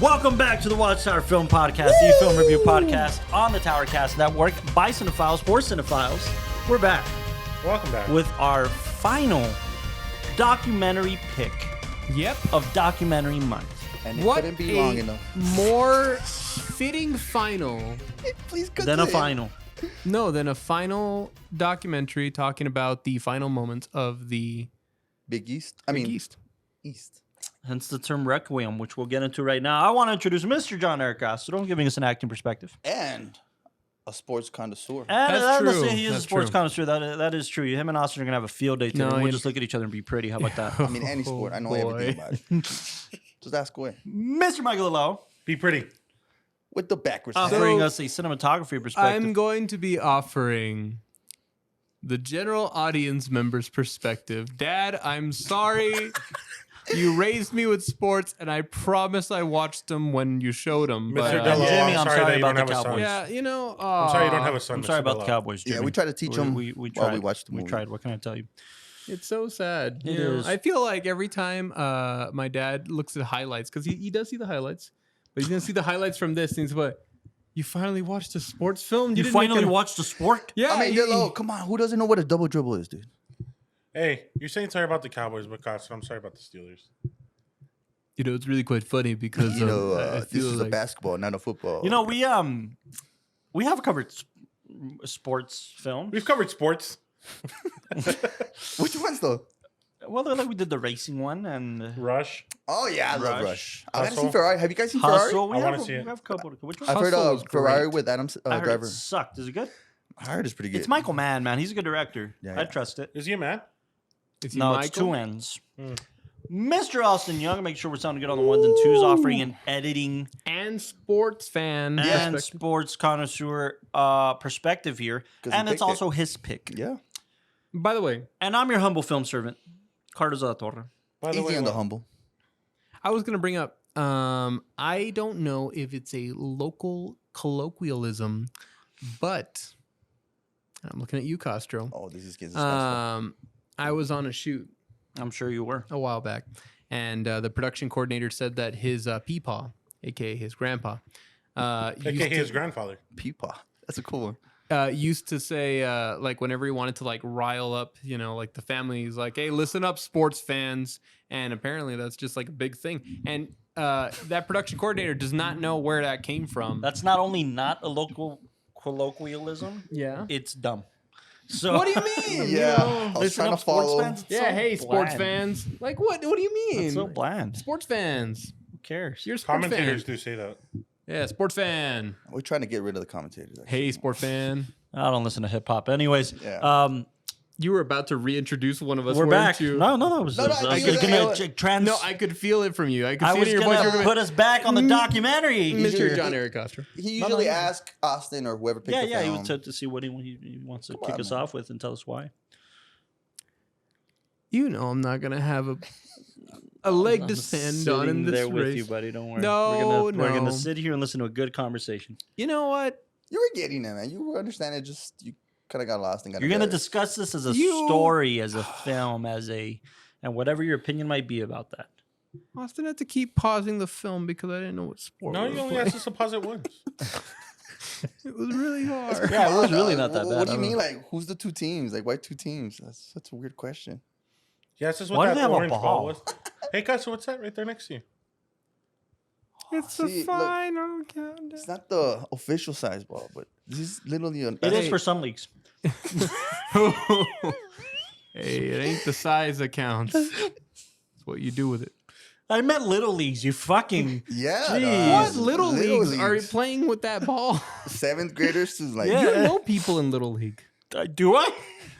Welcome back to the WatchTower Film Podcast, the film review podcast on the TowerCast network by cinephiles for cinephiles. We're back. Welcome back. With our final documentary pick of documentary month. And it couldn't be long enough. More fitting final Please Than a final. than a final documentary talking about the final moments of the Big East. East. Hence the term Requiem, which we'll get into right now. I want to introduce Mr. Giancarlo, giving us an acting perspective. And a sports connoisseur. And That's true. He is a That's sports true. connoisseur. That is true. Him and Austin are going to have a field day together. No, We'll just look at each other and be pretty. How about that? I mean, any sport. I know everything about it. Just ask away. Mr. Michael Lowe. Be pretty. With the backwards. Offering us a cinematography perspective. I'm going to be offering the general audience member's perspective. Dad, I'm sorry. You raised me with sports, and I promise I watched them when you showed them. But, Mr. Dello, Jimmy, I'm sorry that you about don't the have a son. Cowboys. yeah, you know. I'm sorry you don't have a son. I'm sorry Mr. about the Dello. Cowboys, Jimmy. Yeah, we try to teach them we while tried. we watch the movie. We tried. What can I tell you? It's so sad. It You know, is. I feel like every time my dad looks at highlights, because he does see the highlights, but he's going to see the highlights from this, and he's like, you finally watched a sports film? You didn't make finally a-" watched the sport? Yeah. I mean, Dillo, come on. Who doesn't know what a double dribble is, dude? Hey, you're saying sorry about the Cowboys, but Costa, I'm sorry about the Steelers. You know, it's really quite funny because You know, I this feel is a like basketball, not a football. You know, we have covered sports films. We've covered sports. Which ones, though? Well, like we did the racing one and Rush. Oh, yeah, I love Rush. Rush. I gotta Hustle. see Ferrari. Have you guys seen Ferrari? Hustle. I wanna see it. We have a couple. Which one? I've heard Hustle of was Ferrari great. with Adam I heard Driver. it sucked. Is it good? I heard it's pretty good. It's Michael Mann, man. He's a good director. Yeah, I yeah. trust it. Is he a man? is he No, Michael? it's two ends. Mr. Austin Young, make sure we're sounding good on the ones and twos, offering an editing and sports fan. and perspective. sports connoisseur perspective here. 'Cause he And it's picked it. also his pick. Yeah. By the way, And I'm your humble film servant, Carlos de la Torre. By the Easy way, on the what? humble. I was going to bring up, I don't know if it's a local colloquialism, but I'm looking at you, Castro. Oh, this is getting disgusting. I was on a shoot I'm sure you were. a while back, and the production coordinator said that his peepaw, aka his grandpa, AKA his grandfather. Peepaw. That's a cool one. used to say like whenever he wanted to like rile up, you know, like the family, he's like, hey, listen up, sports fans. And apparently that's just like a big thing. And that production coordinator does not know where that came from. That's not only not a local colloquialism, Yeah. it's dumb. So What do you mean? Yeah. I was listen trying up, to sports follow. fans. It's Yeah, so hey, sports bland. fans. Like, what do you mean? It's so bland. Sports fans. Who cares? You're a sports Commentators fan. do say that. Yeah, sports fan. We're trying to get rid of the commentators. Actually. Hey, sports fan. I don't listen to hip hop. Anyways, Yeah. You were about to reintroduce one of us. we're weren't back. You? No, it was. No, no, I was you gonna were- trans. No, I could feel it from you. I could I see it was in your voice. gonna You're put us back on the documentary. Mr. John Eric Castro. He usually asks Austin or whoever picked Yeah, the yeah. He film. was to see what he wants to Come kick on, us man. off with and tell us why. You know I'm not gonna have a leg to I'm stand on in sitting this there race. with you, buddy. Don't worry. No, we're gonna no. sit here and listen to a good conversation. You know what? You were getting it, man. You were understanding. Just you kind of got lost and got. You're gonna embarrassed. discuss this as a You- story, as a film, and whatever your opinion might be about that. Austin had to keep pausing the film because I didn't know what sport. No, we you were only playing. asked us to pause it once. It was really hard. Yeah, it was really Dog, not that bad. What do I you don't mean? know. Like, who's the two teams? Like, why two teams? That's such a weird question. Yeah, this is Why what do that they have a orange ball? ball was. Hey, guys, so what's that right there next to you? It's See, the look, final countdown. It's not the official size ball, but this is literally an. It is for some leagues. Hey, it ain't the size that counts. It's what you do with it. I meant little leagues. You fucking. Yeah. Jeez. dog. What little leagues are you playing with that ball? Seventh graders to like. Yeah. You know people in little league. Do I?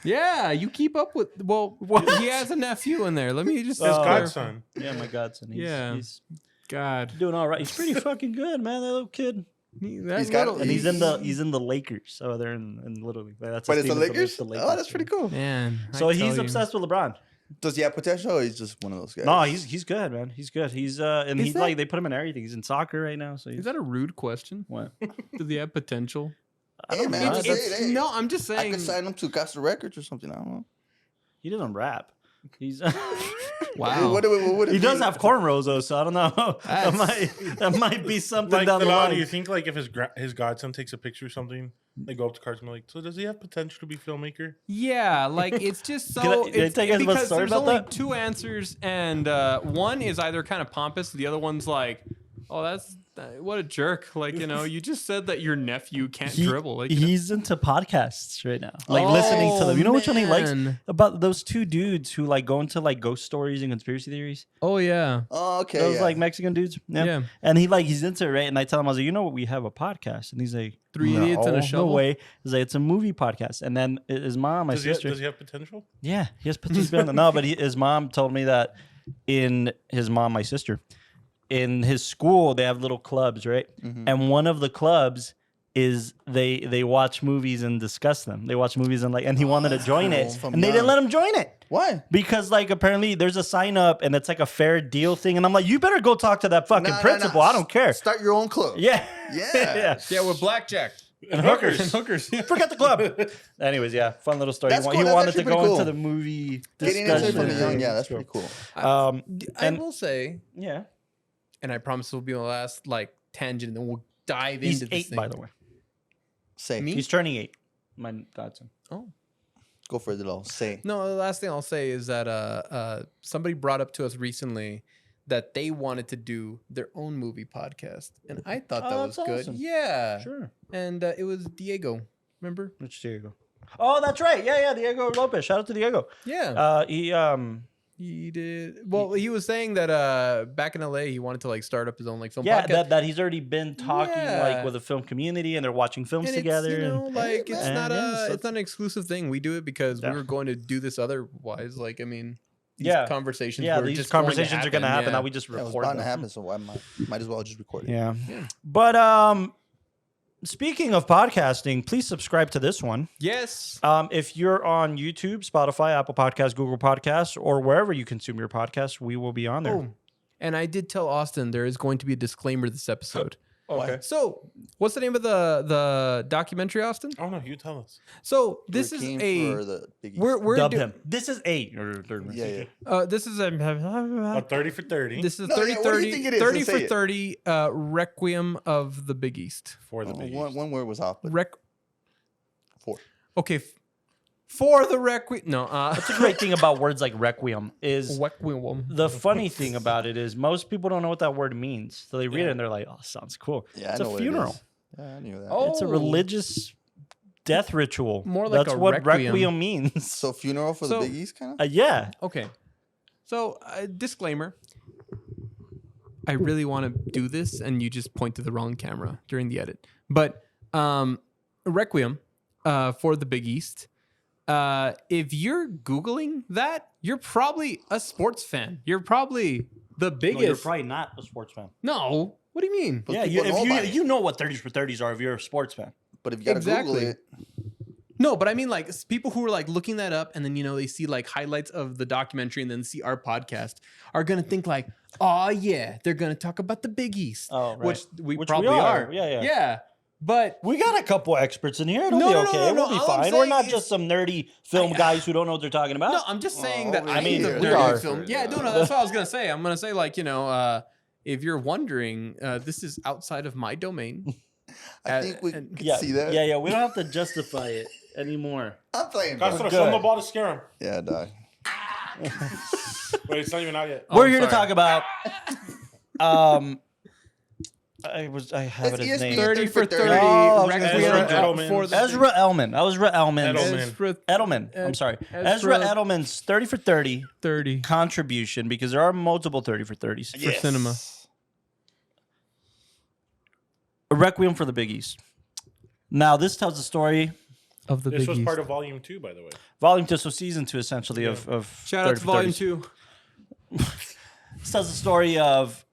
Yeah, you keep up with. Well, he has a nephew in there. Let me just. His godson. Yeah, my godson. Yeah. He's God, doing all right. He's pretty fucking good, man. That little kid. that He's got- little, And he's in the Lakers. So they're in Little League. That's But his it's the team, Lakers. the Oh, that's pretty cool. man. So I he's tell you. obsessed with LeBron. Does he have potential? Or he's just one of those guys. No, he's good, man. He's good. He's and Is he's that- like they put him in everything. He's in soccer right now. So he's Is that a rude question? what? Does he have potential? Hey, man. know. I'm It's- saying, hey, No, I'm just I saying. could sign him to Costa Records or something. I don't know. He doesn't rap. He's Wow. What would it He be? does have cornrows though, so I don't know. That might be something Like, down the Delano, line. do you think like if his godson takes a picture or something, they go up to Carson and be like, so does he have potential to be filmmaker? Yeah, like it's just Can so I tell you guys about a because story there's about only that? two answers, and one is either kind of pompous, the other one's like, oh, that's what a jerk. Like, you know, you just said that your nephew can't dribble. Like, you know? He's into podcasts right now, like listening to them. You know which one he likes? man. About those two dudes who like go into like ghost stories and conspiracy theories. Oh yeah. Oh, okay. Those yeah. like Mexican dudes. Yeah. And he's into it, right? And I tell him, I was like, you know what? We have a podcast, and he's like, Three idiots and a no shovel? way. He's like, it's a movie podcast. And then his mom, my Does he sister, have potential? yeah, he has potential. No, but his mom told me that my sister, in his school they have little clubs, right? And one of the clubs is they watch movies and discuss them. They watch movies and he wanted to join it, From and they didn't young. let him join it. Why? Because like apparently there's a sign up and it's like a fair deal thing, and I'm like, you better go talk to that fucking Nah, principal. I don't care. Start your own club. Yeah, Yeah. Yeah, with blackjack. And hookers. And hookers. Forget the club. Anyways, yeah, fun little story. That's He cool. That's wanted to actually go pretty into cool. the movie Getting into it discussion. from young, yeah, that's pretty cool. I And will say, yeah, and I promise it will be the last like tangent, and then we'll dive he's into this 8 thing. by the way. Say. Me? He's turning 8. My godson. Oh. Go for it, little. Say. No, the last thing I'll say is that somebody brought up to us recently that they wanted to do their own movie podcast, and I thought that Oh, was that's good. awesome. Yeah, Sure. and it was Diego. Remember? Which Diego? Oh, that's right. Yeah, Diego Lopez. Shout out to Diego. Yeah, He he did. Well, he was saying that back in LA, he wanted to like start up his own like film yeah, podcast. that he's already been talking Yeah. like with the film community, and they're watching films And together. It's, you know, and- like it's man. not Yeah, so it's not an exclusive thing. We do it because Yeah. we were going to do this otherwise. Like, I mean, these Yeah. conversations. yeah, were these just conversations are going to happen. Yeah. Now we just Yeah, it was record bound to them. happen, so I might as well just record it. Yeah. Yeah. But speaking of podcasting, please subscribe to this one. Yes. If you're on YouTube, Spotify, Apple Podcasts, Google Podcasts, or wherever you consume your podcasts, we will be on there. Oh, and I did tell Austin there is going to be a disclaimer this episode. Okay. So, what's the name of the documentary, Austin? Oh no, you tell us. So this is Requiem a for the Big East. we're Dub do- him. This is 8. Yeah. this is a A 30 for 30 this is No, 30 yeah, what do you think it is? 30 Just for say it. 30 Requiem of the Big East. for the Big East. One word was off, but Rec 4. Okay, for the Requiem. No, That's a great thing about words like requiem is Requiem. the funny thing about it is most people don't know what that word means. So they read it and they're like, oh, sounds cool. Yeah, It's I know a what it funeral. is. Yeah, I knew that. Oh. It's a religious death ritual. More like That's a what requiem. means. So funeral for So- the Big East, kind of. Yeah. Okay. So, disclaimer. I really want to do this, and you just point to the wrong camera during the edit. But Requiem for the Big East. If you're Googling that, you're probably a sports fan. You're probably the No, biggest. you're probably not a sports fan. No. What do you mean? But Yeah, people know about it. you know what 30s for 30s are if you're a sports fan. But if you gotta Exactly. Google it, No, but I mean like people who are like looking that up and then they see like highlights of the documentary and then see our podcast are gonna think like, oh yeah, they're gonna talk about the Big East. Oh, right. Which we Which we probably are. are. Yeah. Yeah. But We got a couple experts in here. It'll No, be no, no, okay. no, no. We'll be All I'm fine. We're saying not is- just some nerdy film guys who don't know what they're talking about. no, I'm just saying that over I mean here. the We dirty are. film. Yeah, no, that's what I was gonna say. I'm gonna say like, if you're wondering, this is outside of my domain. I think we and- can yeah, see that. Yeah. We don't have to justify it anymore. I'm playing. Bro. Castro, good. show him the ball to scare him. Yeah, dog. Wait, it's not even out yet. Oh, We're I'm here to sorry. talk about. I have it It's his name. ESPN 30 for 30 Oh, I was gonna Requiem say Edelman. for the Ezra Edelman. I was Edelman. Edelman. Edelman. I'm sorry. Ezra- Ezra Edelman's 30 for 30 30 contribution, because there are multiple 30 for 30s. for cinema. A Requiem for the Big East. Now, this tells the story, Of the This Big was East. part of volume 2, by the way. volume 2, so season 2, essentially, of Shout out 30 to for Volume 30s. 2. This tells the story of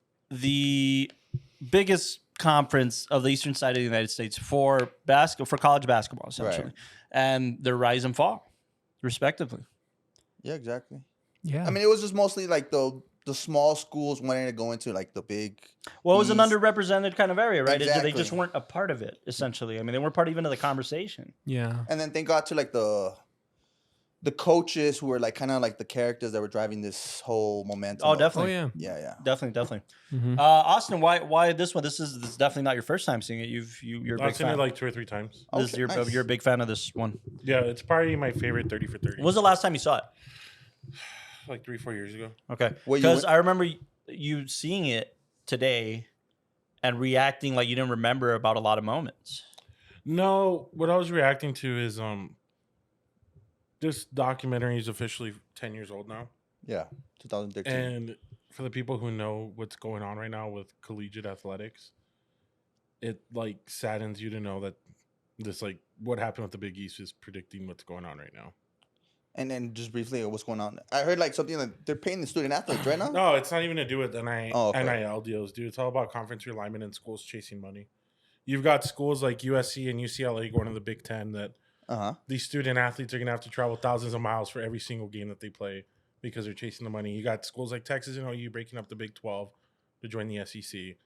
biggest conference of the eastern side of the United States for college basketball, essentially, Right. and their rise and fall, respectively. Yeah, exactly. Yeah. I mean, it was just mostly like the small schools wanting to go into like the big. Well, it was an East. underrepresented kind of area, right? Exactly. They just weren't a part of it, essentially. I mean, they weren't part even of the conversation. yeah. And then they got to like the the coaches who were like kind of like the characters that were driving this whole momentum. Oh, of- definitely. yeah. Yeah. Definitely. Mhm. Austin, why this one? This is definitely not your first time seeing it. You're a big I've seen it fan. like 2 or 3 times. This is Okay, your, nice. you're a big fan of this one. Yeah, it's probably my favorite 30 for 30. When was the last time you saw it? Like 3-4 years ago. Okay, Well, you because went- I remember you seeing it today and reacting like you didn't remember about a lot of moments. No, what I was reacting to is this documentary is officially 10 years old now. Yeah, 2013. And for the people who know what's going on right now with collegiate athletics, it like saddens you to know that this like what happened with the Big East is predicting what's going on right now. And then just briefly, what's going on? I heard like something like they're paying the student athletes right now. No, it's not even to do with okay. NIL deals, dude. It's all about conference realignment and schools chasing money. You've got schools like USC and UCLA going to the Big Ten that these student athletes are going to have to travel thousands of miles for every single game that they play because they're chasing the money. You got schools like Texas and OU breaking up the Big 12 to join the SEC.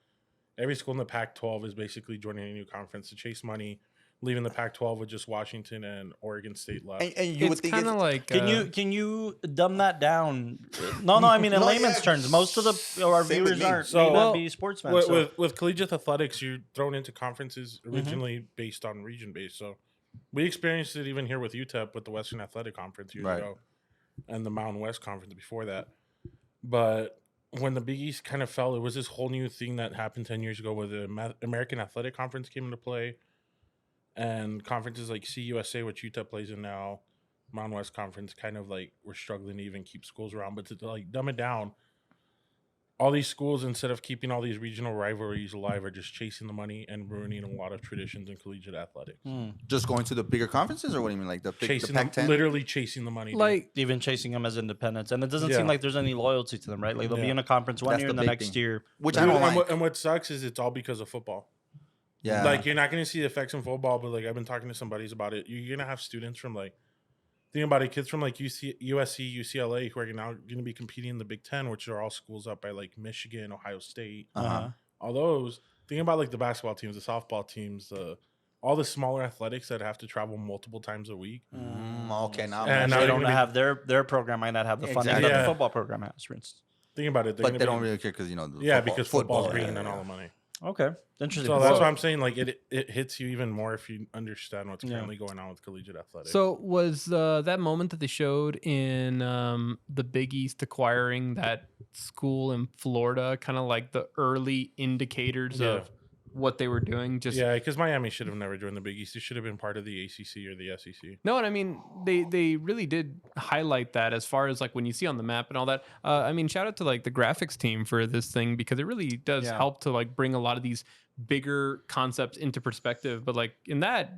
Every school in the Pac-12 is basically joining a new conference to chase money, leaving the Pac-12 with just Washington and Oregon State left. And you would It's think kind of like Can you dumb that down? No, I mean in No, layman's yeah, terms, most of our same with viewers me. aren't So- may Well, not be sportsmen. With collegiate athletics, you're thrown into conferences originally based on region-based. So we experienced it even here with UTEP with the Western Athletic Conference years Right. ago and the Mountain West Conference before that. But when the Big East kind of fell, it was this whole new thing that happened 10 years ago where the American Athletic Conference came into play. And conferences like CUSA, which UTEP plays in now, Mountain West Conference, kind of like we're struggling to even keep schools around. But to like dumb it down, all these schools, instead of keeping all these regional rivalries alive, are just chasing the money and ruining a lot of traditions in collegiate athletics. just going to the bigger conferences, or what do you mean, like the Chasing Pac-10? literally chasing the money. dude. like even chasing them as independents, and it doesn't Yeah. seem like there's any loyalty to them, right? Like they'll be Yeah. in a conference one That's year, the and the big next thing. year, Which Dude, I don't and, like. what sucks is it's all because of football. Yeah, Like you're not going to see the effects in football, but like I've been talking to some buddies about it. You're going to have students from like, think about it, kids from like USC, UCLA who are now going to be competing in the Big Ten, which are all schools up by like Michigan, Ohio State, all those. Think about like the basketball teams, the softball teams, all the smaller athletics that have to travel multiple times a week. Okay, now, And they now don't you're gonna have their program might not have the funding Exactly. that the Yeah. football program has, for instance. Think about it. but they don't really care because because football's bringing in all the money. Okay, interesting. So that's why I'm saying like it hits you even more if you understand what's Yeah. currently going on with collegiate athletics. So was that moment that they showed in the Big East acquiring that school in Florida kind of like the early indicators Yeah. of what they were doing? Just yeah, because Miami should have never joined the Big East. It should have been part of the ACC or the SEC. No, and I mean they really did highlight that as far as like when you see on the map and all that. I mean, shout out to like the graphics team for this thing because it really does help to like bring a lot of these bigger concepts into perspective. But like in that,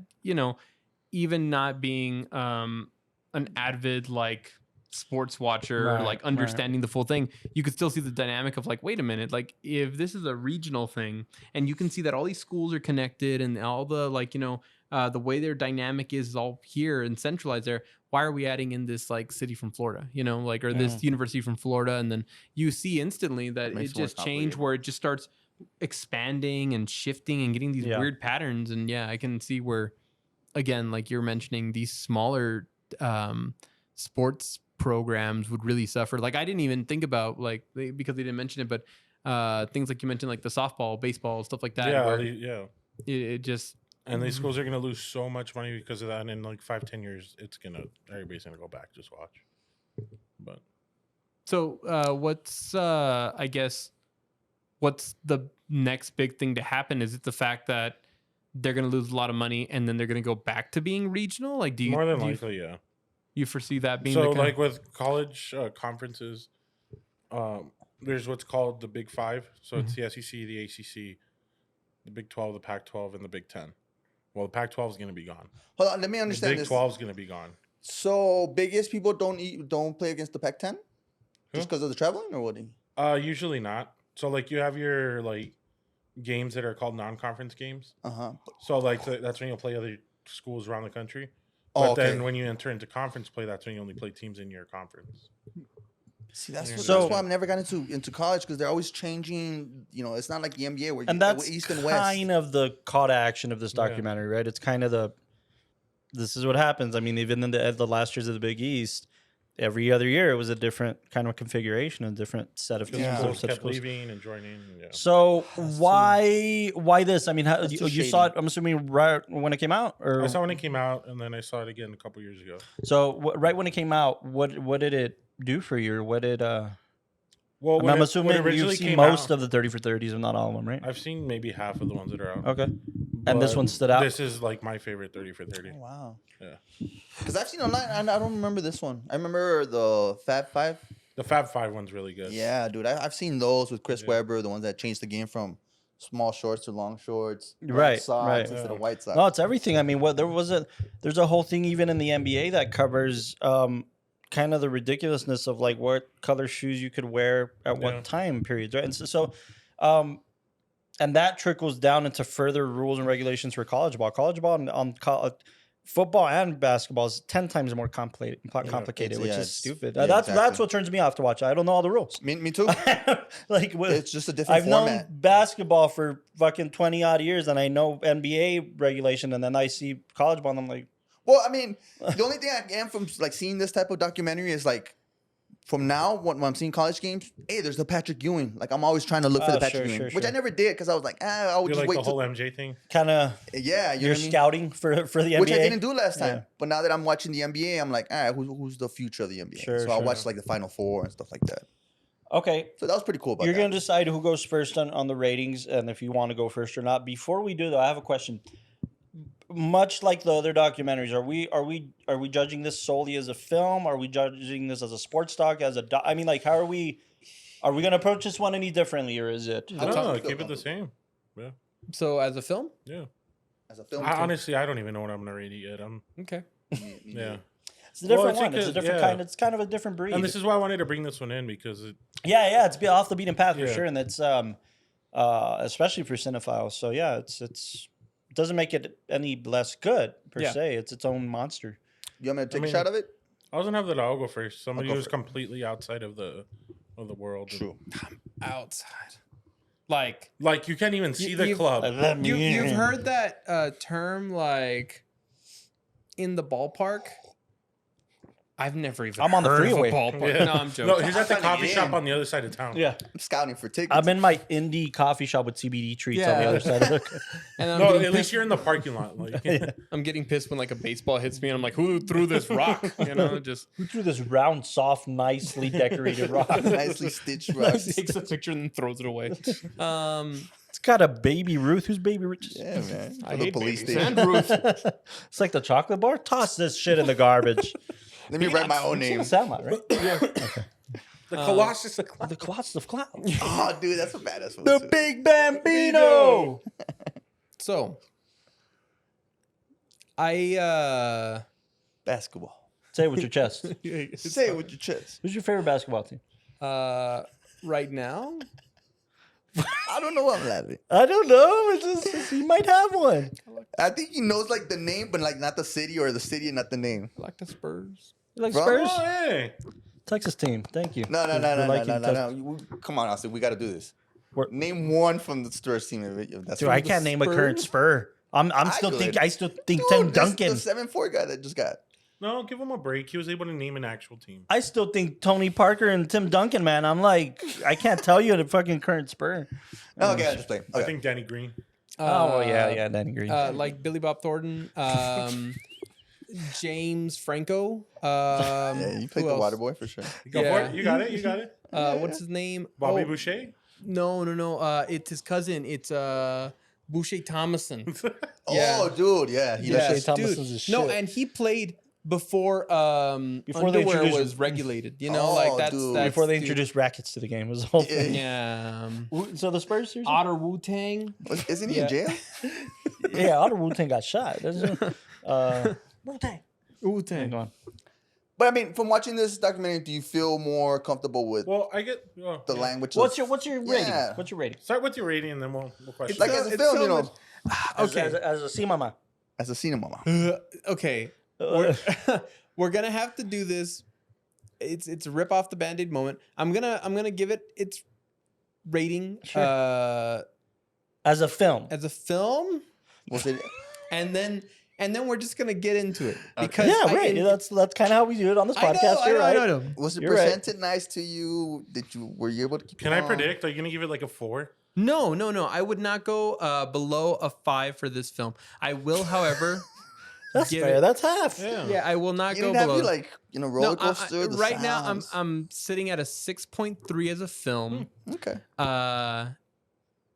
even not being an avid like sports watcher, Right, like understanding the full thing, you could still see the dynamic of like, wait a minute, like if this is a regional thing and you can see that all these schools are connected and all the like, the way their dynamic is all here and centralized there, why are we adding in this like city from Florida, like, or this university from Florida? And then you see instantly that Makes it it more just changed complicated. where it just starts expanding and shifting and getting these weird patterns. And yeah, I can see where, again, like you're mentioning, these smaller sports programs would really suffer. Like I didn't even think about because they didn't mention it, but things like you mentioned, like the softball, baseball, stuff like that. Yeah, where yeah. it just And these schools are going to lose so much money because of that. And in like 5-10 years, everybody's going to go back. Just watch. But So what's I guess what's the next big thing to happen? Is it the fact that they're going to lose a lot of money and then they're going to go back to being regional? Like do you more than do you- likely, yeah. you foresee that being So the kind like with college conferences, there's what's called the Big Five. So it's the SEC, the ACC, the Big 12, the Pac-12, and the Big 10. Well, the Pac-12 is going to be gone. hold on, let me The understand Big this. 12 is going to be gone. So biggest people don't play against the Pac-10 just because of the traveling, or what? Usually not. So like you have your like games that are called non-conference games. So like that's when you'll play other schools around the country. But Oh, okay. then when you enter into conference play, that's when you only play teams in your conference. See, that's So- why I've never got into college, because they're always changing. It's not like the NBA where And that's East and West. kind of the call to action of this documentary, right? It's kind of this is what happens. I mean, even in the last years of the Big East, every other year it was a different kind of configuration, a different set of teams. Yeah. Schools Such kept schools. leaving and joining. Yeah. So why this? I mean, how, That's too you saw it? shady. I'm assuming right when it came out, or I saw when it came out, and then I saw it again a couple years ago. so right when it came out. What did it do for you? Or what did Well, I'm when it assuming originally you've seen came most out, of the 30 for 30s, if not all of them, right? I've seen maybe half of the ones that are out. Okay. And this But one stood out. This is like my favorite 30 for 30. Oh, wow. Yeah. Because I've seen online, and I don't remember this one. I remember the Fab Five. The Fab Five one's really good. Yeah, dude. I've seen those with Chris Yeah. Webber, the ones that changed the game from small shorts to long shorts. black Right, socks right. instead Yeah. of white socks. No, it's everything. I mean, there's a whole thing even in the NBA that covers kind of the ridiculousness of like what color shoes you could wear at Yeah. what time periods, right? And and that trickles down into further rules and regulations for college ball. College ball football and basketball is 10 times more complicated, It's- which yeah, is it's- stupid. yeah, That's exactly. what turns me off to watch it. I don't know all the rules. Me too. Like It's just a different I've known format. basketball for fucking 20 odd years, and I know NBA regulation, and then I see college ball, and I'm like, Well, I mean, the only thing I am from like seeing this type of documentary is like from now when I'm seeing college games, hey, there's the Patrick Ewing. Like I'm always trying to look for Oh, the Patrick sure, Ewing, sure, which I sure. never did because I was like, I would You just like wait the till, whole MJ thing? kind of yeah, you know you're what I mean? scouting for the NBA, Which I didn't do last time. Yeah. But now that I'm watching the NBA, I'm like, all right, who's the future of the NBA? Sure, so I'll sure. watch like the Final Four and stuff like that. Okay, So that was pretty cool about you're that. gonna decide who goes first on the ratings, and if you want to go first or not. Before we do, though, I have a question. Much like the other documentaries, are we judging this solely as a film? Are we judging this as a sports doc? I mean, like, how are we? Are we gonna approach this one any differently, or is it? I don't know. Still Keep it the same. So as a film, Yeah. As a film, Honestly, I don't even know what I'm gonna rate it yet. okay. Yeah. It's a different it's one. It's a because- different yeah. kind. It's kind of a different breed. And this is why I wanted to bring this one in because Yeah, it's off the beaten path for Yeah. sure, and it's especially for cinephiles. So yeah, it doesn't make it any less good per Yeah. se. It's its own monster. you want me to take mean, a shot of it? I was gonna have that. I'll go first. Somebody go who's first. completely outside of the world. True. Outside, like Like you can't even see the you've- club. you've heard that term, like in the ballpark. I've never even I'm on the heard freeway. of a ballpark. Yeah. No, I'm joking. No, he's at the I'm trying to coffee get shop in. on the other side of town. Yeah, I'm scouting for tickets. I'm in my indie coffee shop with CBD treats on the Yeah. other side of the. And I'm No, getting at least pissed- you're in the parking lot. Like, I'm getting pissed when like a baseball hits me, and I'm like, "Who threw this rock?" You know, just Who threw this round, soft, nicely decorated rock? Nicely stitched rocks. takes a picture and then throws it away. It's got a baby Ruth. Who's baby Ruth? Yeah, man. I For the hate police babies. station. And Ruth. It's like the chocolate bar. Toss this shit in the garbage. Let me write my own That's what name. it sound like, right? the Colossus of Cloud. The Colossus of Cloud. Oh, dude, that's a badass one. The too. Big Bambino. So, I Basketball. Say it with your chest. Say it with your chest. Who's your favorite basketball team? right now, I don't know what I'm laughing. I don't know. You might have one. I think he knows like the name, but like not the city, or the city and not the name. I like the Spurs. You like Bro. Spurs? Oh, hey. Texas team. Thank you. No. We're liking Texas. Come on, Austin. We got to do this. We're- Name one from the Spurs team. If that's Dude, I can't name a current Spur. I still think Dude, Tim this- Duncan. the 7-4 guy that just got. No, give him a break. He was able to name an actual team. I still think Tony Parker and Tim Duncan, man. I'm like, I can't tell you the fucking current Spur. Okay, I just play. I Okay. think Danny Green. Oh, well, yeah, Danny Green. Like Billy Bob Thornton, James Franco. Yeah, you played who the else? water boy for sure. Go for Yeah. it. You got it. You got it. What's his name? Bobby Oh, Boucher. No. It's his cousin. It's Boucher Thomason. Oh, dude, yeah. He Yeah. just- Thomason's a No, shit. and he played before Before they underwear introduced- was regulated. You know, Oh, like that's dude. Before they dude. introduced rackets to the game, was the whole thing. Yeah. So the Spurs, seriously? Otter Wu Tang. Isn't he Yeah. in jail? Yeah, Otter Wu-Tang got shot. Doesn't he? Wu-Tang. Wu Go Tang. on. But I mean, from watching this documentary, do you feel more comfortable with Well, I get the language? What's your rating? Yeah. What's your rating? Start with your rating, and then we'll question. like it. as a it's film, so you know, much- Okay. As a C mama. as a cinema. Okay. We're gonna have to do this. It's a rip off the Band-Aid moment. I'm gonna give it its rating Sure. As a film. as a film, Was it? and then and then we're just gonna get into it because Yeah, right. That's kind of how we do it on this podcast. You're right. I know. Was it You're right. presented nice to you? Were you able to keep? Can I predict? Are you gonna give it like a 4? No. I would not go below a 5 for this film. I will, however, That's give fair. it- That's half. yeah, I will not You go didn't have below. you like roller coaster. The right now, sounds. I'm sitting at a 6.3 as a film. Okay.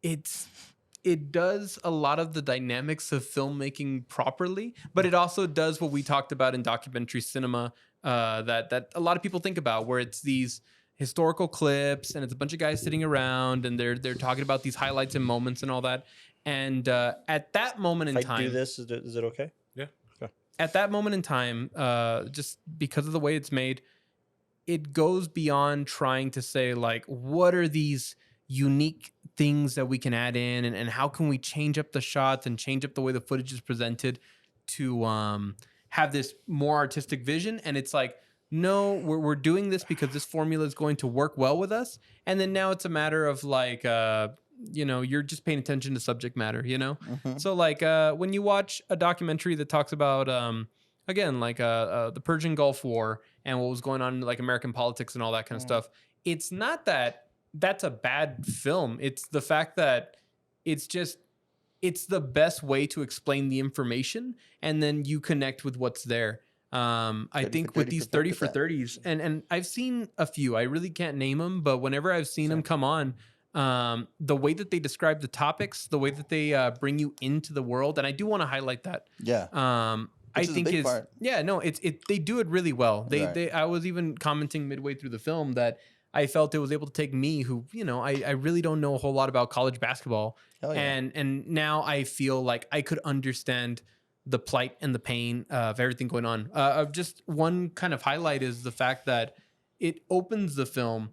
It does a lot of the dynamics of filmmaking properly, but it also does what we talked about in documentary cinema that a lot of people think about, where it's these historical clips and it's a bunch of guys sitting around and they're talking about these highlights and moments and all that. And at that moment in If I time, do this, is it okay? Yeah. Okay. at that moment in time, just because of the way it's made, it goes beyond trying to say like, what are these unique things that we can add in, and how can we change up the shots and change up the way the footage is presented to have this more artistic vision. And it's like, no, we're doing this because this formula is going to work well with us. And then now it's a matter of like, you're just paying attention to subject matter, So like when you watch a documentary that talks about, again, like the Persian Gulf War and what was going on in like American politics and all that kind of stuff, it's not that that's a bad film. It's the fact that it's the best way to explain the information, and then you connect with what's there. I think with these 30 for 30s, and I've seen a few, I really can't name them, but whenever I've seen them come on, the way that they describe the topics, the way that they bring you into the world, and I do want to highlight that. Yeah. I think big part. they do it really well. Right. I was even commenting midway through the film that I felt it was able to take me, who I really don't know a whole lot about college basketball, Hell yeah. and now I feel like I could understand the plight and the pain of everything going on. Just one kind of highlight is the fact that it opens the film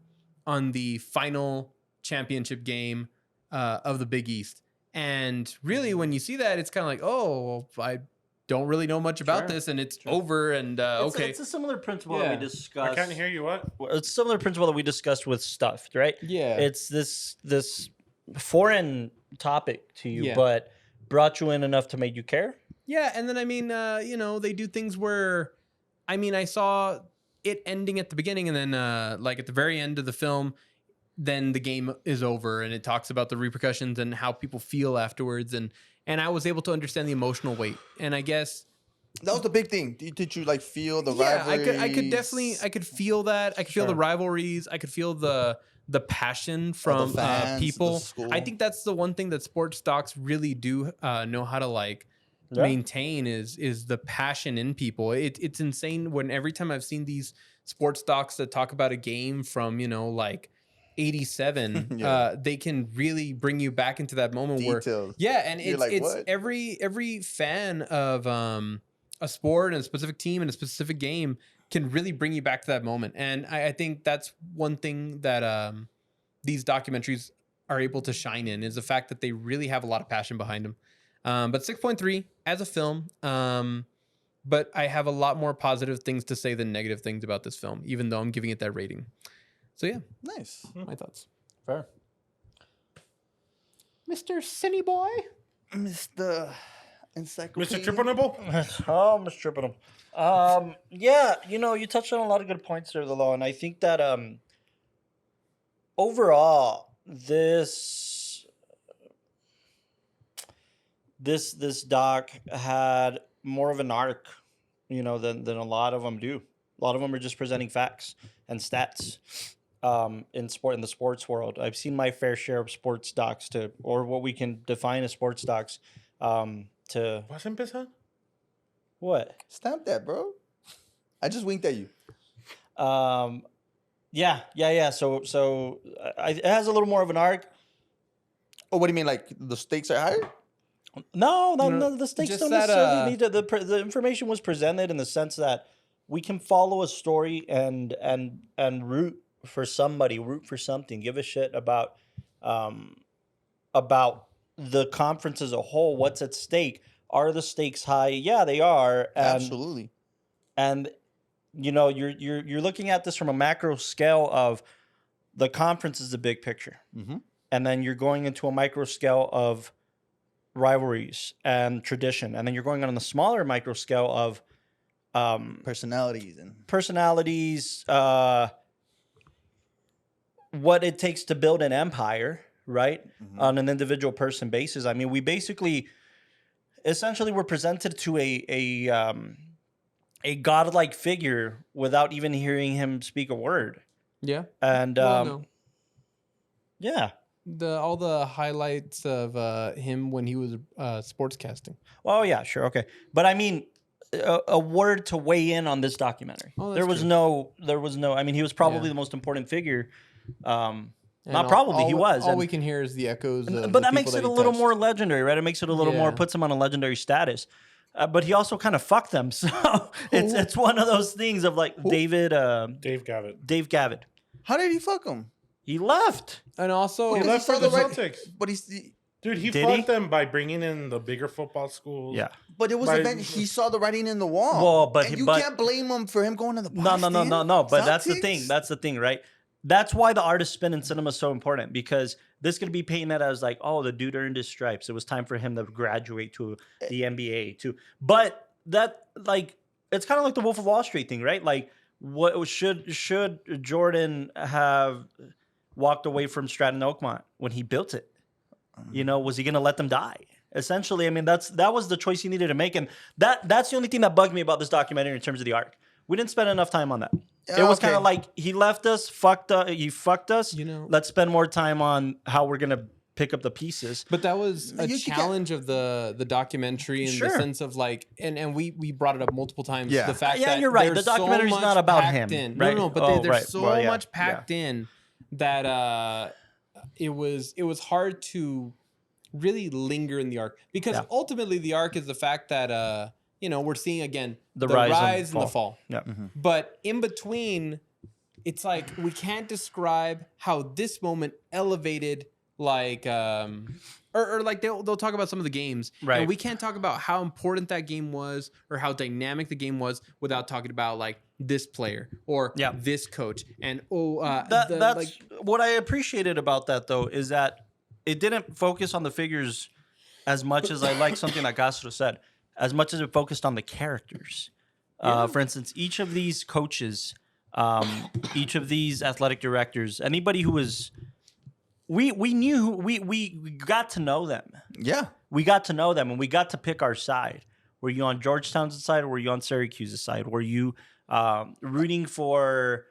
on the final championship game of the Big East, and really when you see that, it's kind of like, oh, I don't really know much about this, and it's over, and okay. It's a similar principle Yeah. that we discussed. I can't hear you. What? It's a similar principle that we discussed with stuff, right? Yeah. It's this foreign topic to you, Yeah. but brought you in enough to make you care. Yeah, and then I mean, they do things where, I mean, I saw it ending at the beginning, and then like at the very end of the film, then the game is over, and it talks about the repercussions and how people feel afterwards, and I was able to understand the emotional weight, and I guess That was the big thing. Did you like feel the yeah, rivalries? I could definitely, I could feel that. I could feel the rivalries. I could feel the passion from fans, the people. school. I think that's the one thing that sports docs really do know how to like maintain is the passion in people. It's insane when every time I've seen these sports docs that talk about a game from like 87, they can really bring you back into that moment Details. where and You're it's like, it's what? every fan of a sport and a specific team and a specific game can really bring you back to that moment. And I think that's one thing that these documentaries are able to shine in, is the fact that they really have a lot of passion behind them. But 6.3 as a film, but I have a lot more positive things to say than negative things about this film, even though I'm giving it that rating. So yeah, Nice. my thoughts. Fair. Mr. Cine Boy. Mr. Encyclopedia. Mr. Triple Nibble? Oh, I'm tripping them. Yeah, you touched on a lot of good points there, the law, and I think that overall this doc had more of an arc, than a lot of them do. A lot of them are just presenting facts and stats. In the sports world, I've seen my fair share of sports docs or what we can define as sports docs. ¿Vas a empezar? What? Stamp that, bro. I just winked at you. Yeah. So it has a little more of an arc. Oh, what do you mean? Like the stakes are higher? No, the stakes just don't that, necessarily need to. The information was presented in the sense that we can follow a story and root for somebody, root for something, give a shit about the conference as a whole. What's at stake? Are the stakes high? Yeah, they are. Absolutely. And you're looking at this from a macro scale of the conference is the big picture, Mm-hmm. and then you're going into a micro scale of rivalries and tradition, and then you're going on the smaller micro scale of Personalities and personalities, what it takes to build an empire, right? On an individual person basis. I mean, we basically, essentially, we're presented to a godlike figure without even hearing him speak a word. Yeah. And Well, no. yeah. All the highlights of him when he was sportscasting. Oh yeah, sure, okay. But I mean, a word to weigh in on this documentary. Oh, that's there was true. no. I mean, he was probably Yeah. the most important figure. And Not probably, he was. All And- we can hear is the echoes. Of but the that makes people it a he little touched. more legendary, right? It makes it a little more, Yeah. puts him on a legendary status. But he also kind of fucked them, so it's one of those things of like Dave Dave Gavitt. how did he fuck him? He left. And also, He Because left saw for the right- Celtics. But Dude, he Did fucked he? them by bringing in the bigger football schools. Yeah. but it was By- he saw the writing in the wall. Well, but and he- you but- can't blame him for him going to the No. box But that's the thing. Celtics? That's the thing, right? That's why the artist spin in cinema is so important, because this could be painted as like, oh, the dude earned his stripes. It was time for him to graduate to the NBA too. But that, like, it's kind of like the Wolf of Wall Street thing, right? Like, what should Jordan have walked away from Stratton Oakmont when he built it? You know, was he going to let them die? Essentially, I mean, that was the choice he needed to make, and that's the only thing that bugged me about this documentary in terms of the arc. We didn't spend enough time on that. It was kind Okay. of like he left us, he fucked us. You know- Let's spend more time on how we're gonna pick up the pieces. but that was a You can't- challenge of the documentary in Sure. the sense of like, and we brought it up multiple times. Yeah. The fact Yeah, that you're right. The there's so documentary's much not about packed him, in. right? No, but Oh, there's right. so Well, yeah, much packed in that it was hard to really linger in the arc, because Yeah. ultimately the arc is the fact that we're seeing again The the rise rise, and and the fall. Yeah. But in between, it's like we can't describe how this moment elevated, like, or like they'll talk about some of the games, Right. and we can't talk about how important that game was or how dynamic the game was without talking about like this player or Yeah. this coach and That's what I appreciated about that, though, is that it didn't focus on the figures as much as I like something that Castro said, as much as it focused on the characters. For instance, each of these coaches, each of these athletic directors, anybody who was, we got to know them. Yeah. We got to know them, and we got to pick our side. Were you on Georgetown's side, or were you on Syracuse's side? Were you rooting for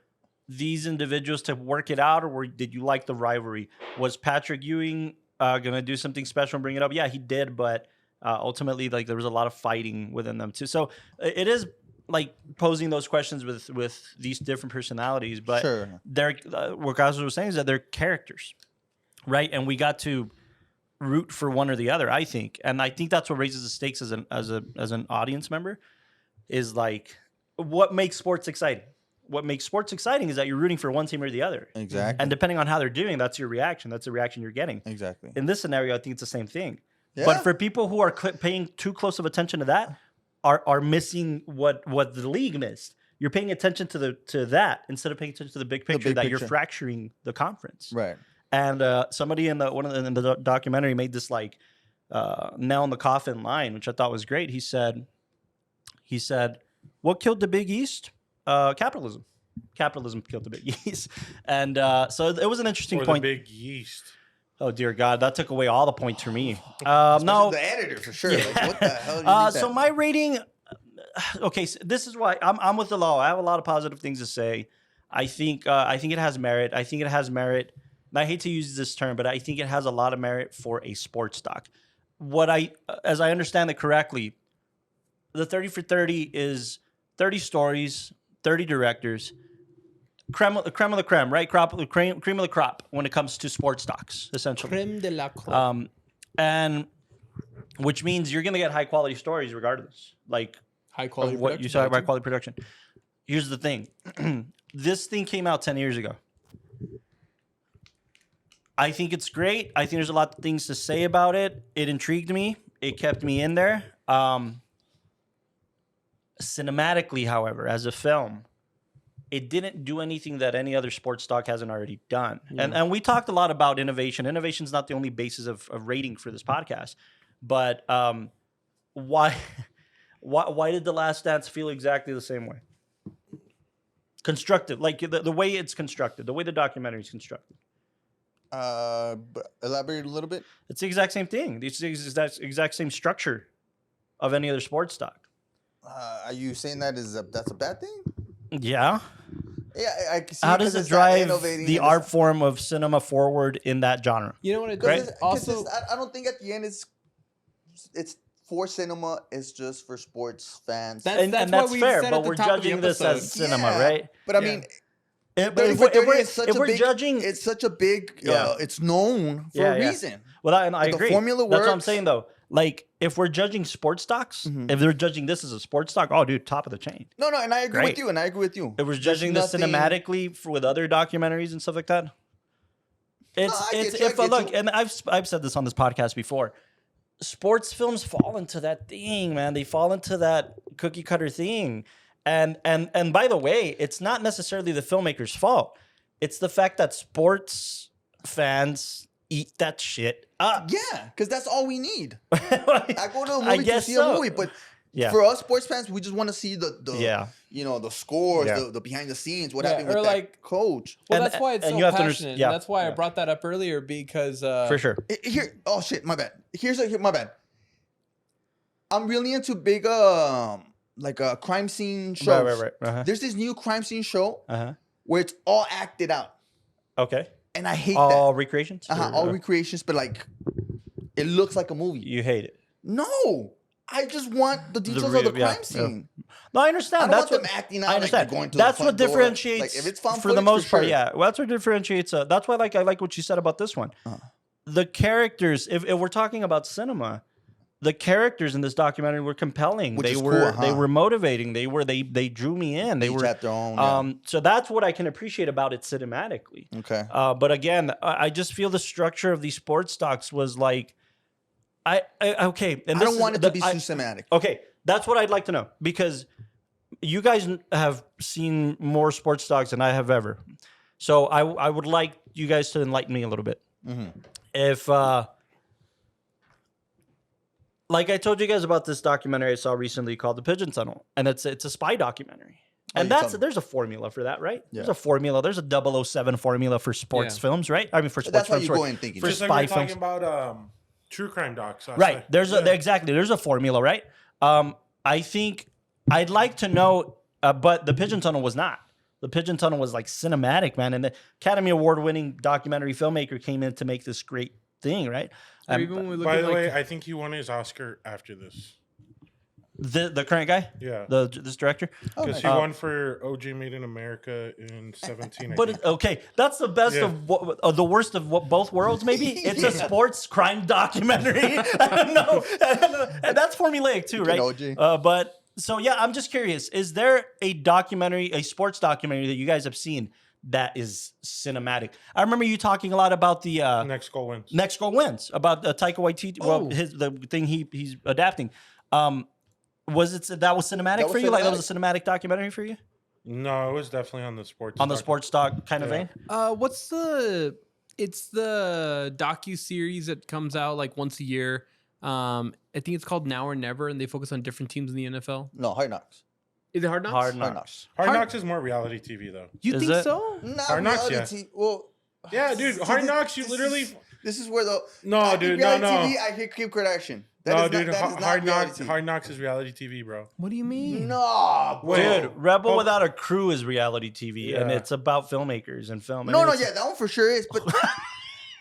these individuals to work it out, or did you like the rivalry? Was Patrick Ewing gonna do something special and bring it up? Yeah, he did, but ultimately, like, there was a lot of fighting within them too. So it is like posing those questions with these different personalities, but Sure. they're what Castro was saying is that they're characters, right? And we got to root for one or the other, I think, and I think that's what raises the stakes as an audience member, is like, what makes sports exciting. What makes sports exciting is that you're rooting for one team or the other. Exactly. And depending on how they're doing, that's your reaction. That's the reaction you're getting. Exactly. In this scenario, I think it's the same thing. Yeah. But for people who are paying too close of attention to that, are missing what the league missed. You're paying attention to that instead of paying attention to the big picture, big that you're picture. fracturing the conference. Right. And somebody in the documentary made this like nail in the coffin line, which I thought was great. He said, "What killed the Big East? Capitalism. Capitalism killed the Big East." And so it was an interesting Or point. the Big Yeast. Oh dear God, that took away all the points for me. Especially No, the editor for sure. Like, what the hell? Do you need so that? my rating. Okay, so this is why I'm with the law. I have a lot of positive things to say. I think it has merit. I think it has merit. And I hate to use this term, but I think it has a lot of merit for a sports doc. As I understand it correctly, the 30 for 30 is 30 stories, 30 directors, creme of the creme, right? Cream of the crop when it comes to sports docs, essentially. creme de la creme. And which means you're gonna get high quality stories regardless. Like, High quality of what you production, saw right, by too? quality production. Here's the thing. This thing came out 10 years ago. I think it's great. I think there's a lot of things to say about it. It intrigued me. It kept me in there. Cinematically, however, as a film, it didn't do anything that any other sports doc hasn't already done. And we talked a lot about innovation. Innovation is not the only basis of rating for this podcast. But why did The Last Dance feel exactly the same way? Constructed, like the way it's constructed, the way the documentary is constructed. Elaborate a little bit. It's the exact same thing. It's the exact same structure of any other sports doc. Are you saying that's a bad thing? Yeah. Yeah, I can see. How does it drive the art form of cinema forward in that genre? You know what? It Right? does also. I don't think at the end it's for cinema. It's just for sports fans. And that's what we fair, said but at the we're top of the judging this episode. as cinema, Yeah, right? But I Yeah. mean, But but if we're big, judging, it's such a big. Yeah. It's known for a reason. well, I the agree. formula That's what I'm works. saying, though. Like, if we're judging sports docs, if they're judging this as a sports doc, oh, dude, top of the chain. No, and I agree Great. with you. And I agree with you. If we're judging this nothing- cinematically with other documentaries and stuff like that, I get you, I get look, you. and I've said this on this podcast before. Sports films fall into that thing, man. They fall into that cookie cutter thing. And by the way, it's not necessarily the filmmaker's fault. It's the fact that sports fans eat that shit up. Yeah, because that's all we need. I go to a movie to guess see so. a movie, but Yeah. for us sports fans, we just want to see the Yeah. the scores, Yeah. the behind the scenes, what Yeah, happened or with like- that coach. Well, And- that's why it's and so you have to passionate. yeah. And that's why I Yeah. brought that up earlier because For sure. Here, oh shit, my bad. My bad. I'm really into big like a crime scene shows. Right. Uh-huh. There's this new crime scene show Uh-huh. where it's all acted out, Okay. and I hate All that. recreations? All Or- recreations, but like it looks like a movie. You hate it. No, I just want the details of real- the yeah, crime yeah. scene. No, I I understand. don't That's want what them acting out. I understand. Like they're going to That's the what front door. differentiates, Like if it's found for the footage, most part. sure. Yeah, well, that's what differentiates. That's why, I like what you said about this one. The characters. If we're talking about cinema, the characters in this documentary were compelling. Which They is were cool, they huh? were motivating. They drew me in. They Each were at their own. Yeah. So that's what I can appreciate about it cinematically. Okay. But again, I just feel the structure of these sports docs was like, okay. And I this don't is want it the- to be systematic. Okay, that's what I'd like to know because you guys have seen more sports docs than I have ever. So I would like you guys to enlighten me a little bit. If like I told you guys about this documentary I saw recently called The Pigeon Tunnel, and it's a spy documentary. And you told me. there's a formula for that, right? Yeah. There's a formula. There's a 007 formula for sports Yeah. films, right? I mean, for sports That's why films. you go in thinking. for Just like spy we we're talking films. about true crime docs. last Right. night. There's exactly. There's a formula, right? I think I'd like to know, but the Pigeon Tunnel was not. The Pigeon Tunnel was like cinematic, man, and the Academy Award-winning documentary filmmaker came in to make this great thing, right? or even when we look By at the like way, I think he won his Oscar after this. The current guy, Yeah. this director. nice. Because he won for OJ Made in America in 17. I But think. okay, that's the best Yeah. of the worst of both worlds. Maybe it's a sports crime documentary. I don't know, and that's formulaic too, right? OG. But so yeah, I'm just curious: is there a documentary, a sports documentary that you guys have seen that is cinematic? I remember you talking a lot about the Next goal wins. Next Goal Wins about Taika Waititi. Well, Oh. the thing he's adapting. Was it that was cinematic That was for you? Like that was a cinematic documentary for you No, it was definitely on the sports. on the doc. sports doc kind of Yeah. vein? what's the it's the docu-series that comes out like once a year. I think it's called Now or Never, and they focus on different teams in the NFL. No, Hard Knocks. Is it Hard Knocks? Hard Hard Knocks. Knocks. Hard Hard- Knocks is more reality TV though. You Is think it? so? Not Hard Knocks, reality. Well, Yeah, dude. see, Hard this- Knocks, you this literally. is- This is where the No, I think dude. No, reality no. TV, I hear Kim Kardashian. That No, is dude. Not, that is not Hard reality Knocks. TV. Hard Knocks is reality TV, bro. What do you mean? No, bro. Wait. Dude, Rebel Oh. Without a Crew is reality TV, and Yeah. it's about filmmakers and film. I No, mean, no, it's- yeah, that one for sure is. But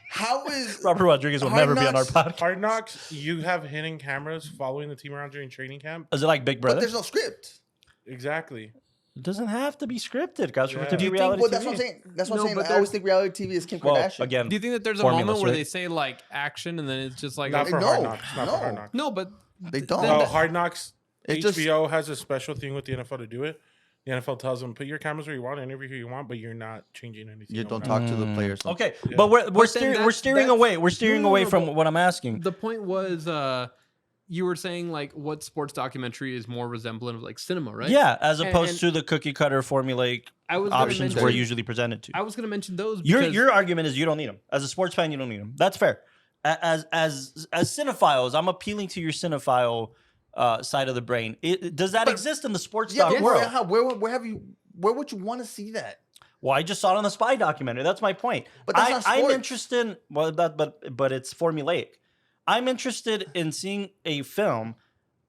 how is Robert Rodriguez will Hard never be on our Knocks- podcast. Hard Knocks, you have hidden cameras following the team around during training camp. Is it like Big But Brother? there's no script. Exactly. It doesn't have to be scripted, guys. For it Yeah. to Do be you reality Well, TV. that's what I'm saying. That's what No, I'm saying. but I always there- think reality TV is Kim Well, Kardashian. again, Do you think that there's a Formulas, moment where right? they say like action and then it's just like Not for no, Hard Knocks. Not no. for Hard Knocks. no, but They don't. No, Hard Knocks. It just- HBO has a special thing with the NFL to do it. The NFL tells them, put your cameras where you want, interview who you want, but you're not changing anything. You don't around. talk to the players. Okay, Yeah. but we're then we're that's- steering that's- away. We're steering No, away no, from but- what I'm asking. the point was you were saying like what sports documentary is more resemblant of like cinema, right? Yeah, as And- opposed and to the cookie cutter formulaic I was gonna options mention- we're usually presented to. I was going to mention those. Your because- your argument is you don't need them. As a sports fan, you don't need them. That's fair. as cinephiles, I'm appealing to your cinephile side of the brain. Does that exist in the sports doc world? Where would you want to see that? Well, I just saw it on the spy documentary. That's my point. But that's not I'm sports. interested. But it's formulaic. I'm interested in seeing a film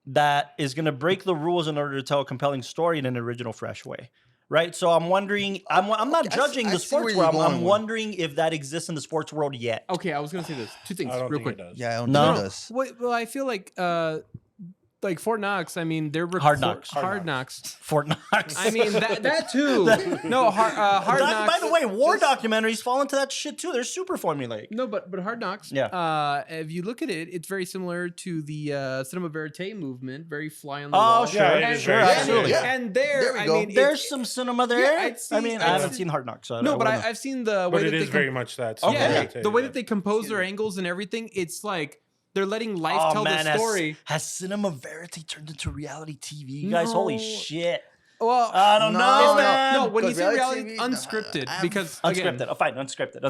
that is going to break the rules in order to tell a compelling story in an original, fresh way. Right. So I'm wondering. I'm not judging the sports world. I'm wondering if that exists in the sports world yet. Okay, I was gonna say this. Two things, I don't real think quick. it does. Yeah, I don't No. think it does. Well, I feel like Fort Knox. I mean, they're Hard Knocks. Hard Knocks. Fort Knox. I mean that too. No, Hard Knocks. By the way, war documentaries fall into that shit too. They're super formulaic. No, but Hard Knocks. Yeah. If you look at it, it's very similar to the cinema verite movement. Very fly on the wall. Oh, sure, Yeah, sure, yeah, absolutely. yeah. And There we I go. mean, There's some cinema there. Yeah, I mean, I haven't seen Hard Knocks. So no, but wouldn't know. I've seen the But way it that is very much that. Okay. yeah, the way yeah. that they compose their angles and everything. It's like they're letting life tell the story. Has cinema verite turned into reality TV? You guys, holy No. shit! Well, I don't know, man. no, when you Because say reality reality, TV, unscripted, because again, Unscripted. Oh, fine, unscripted.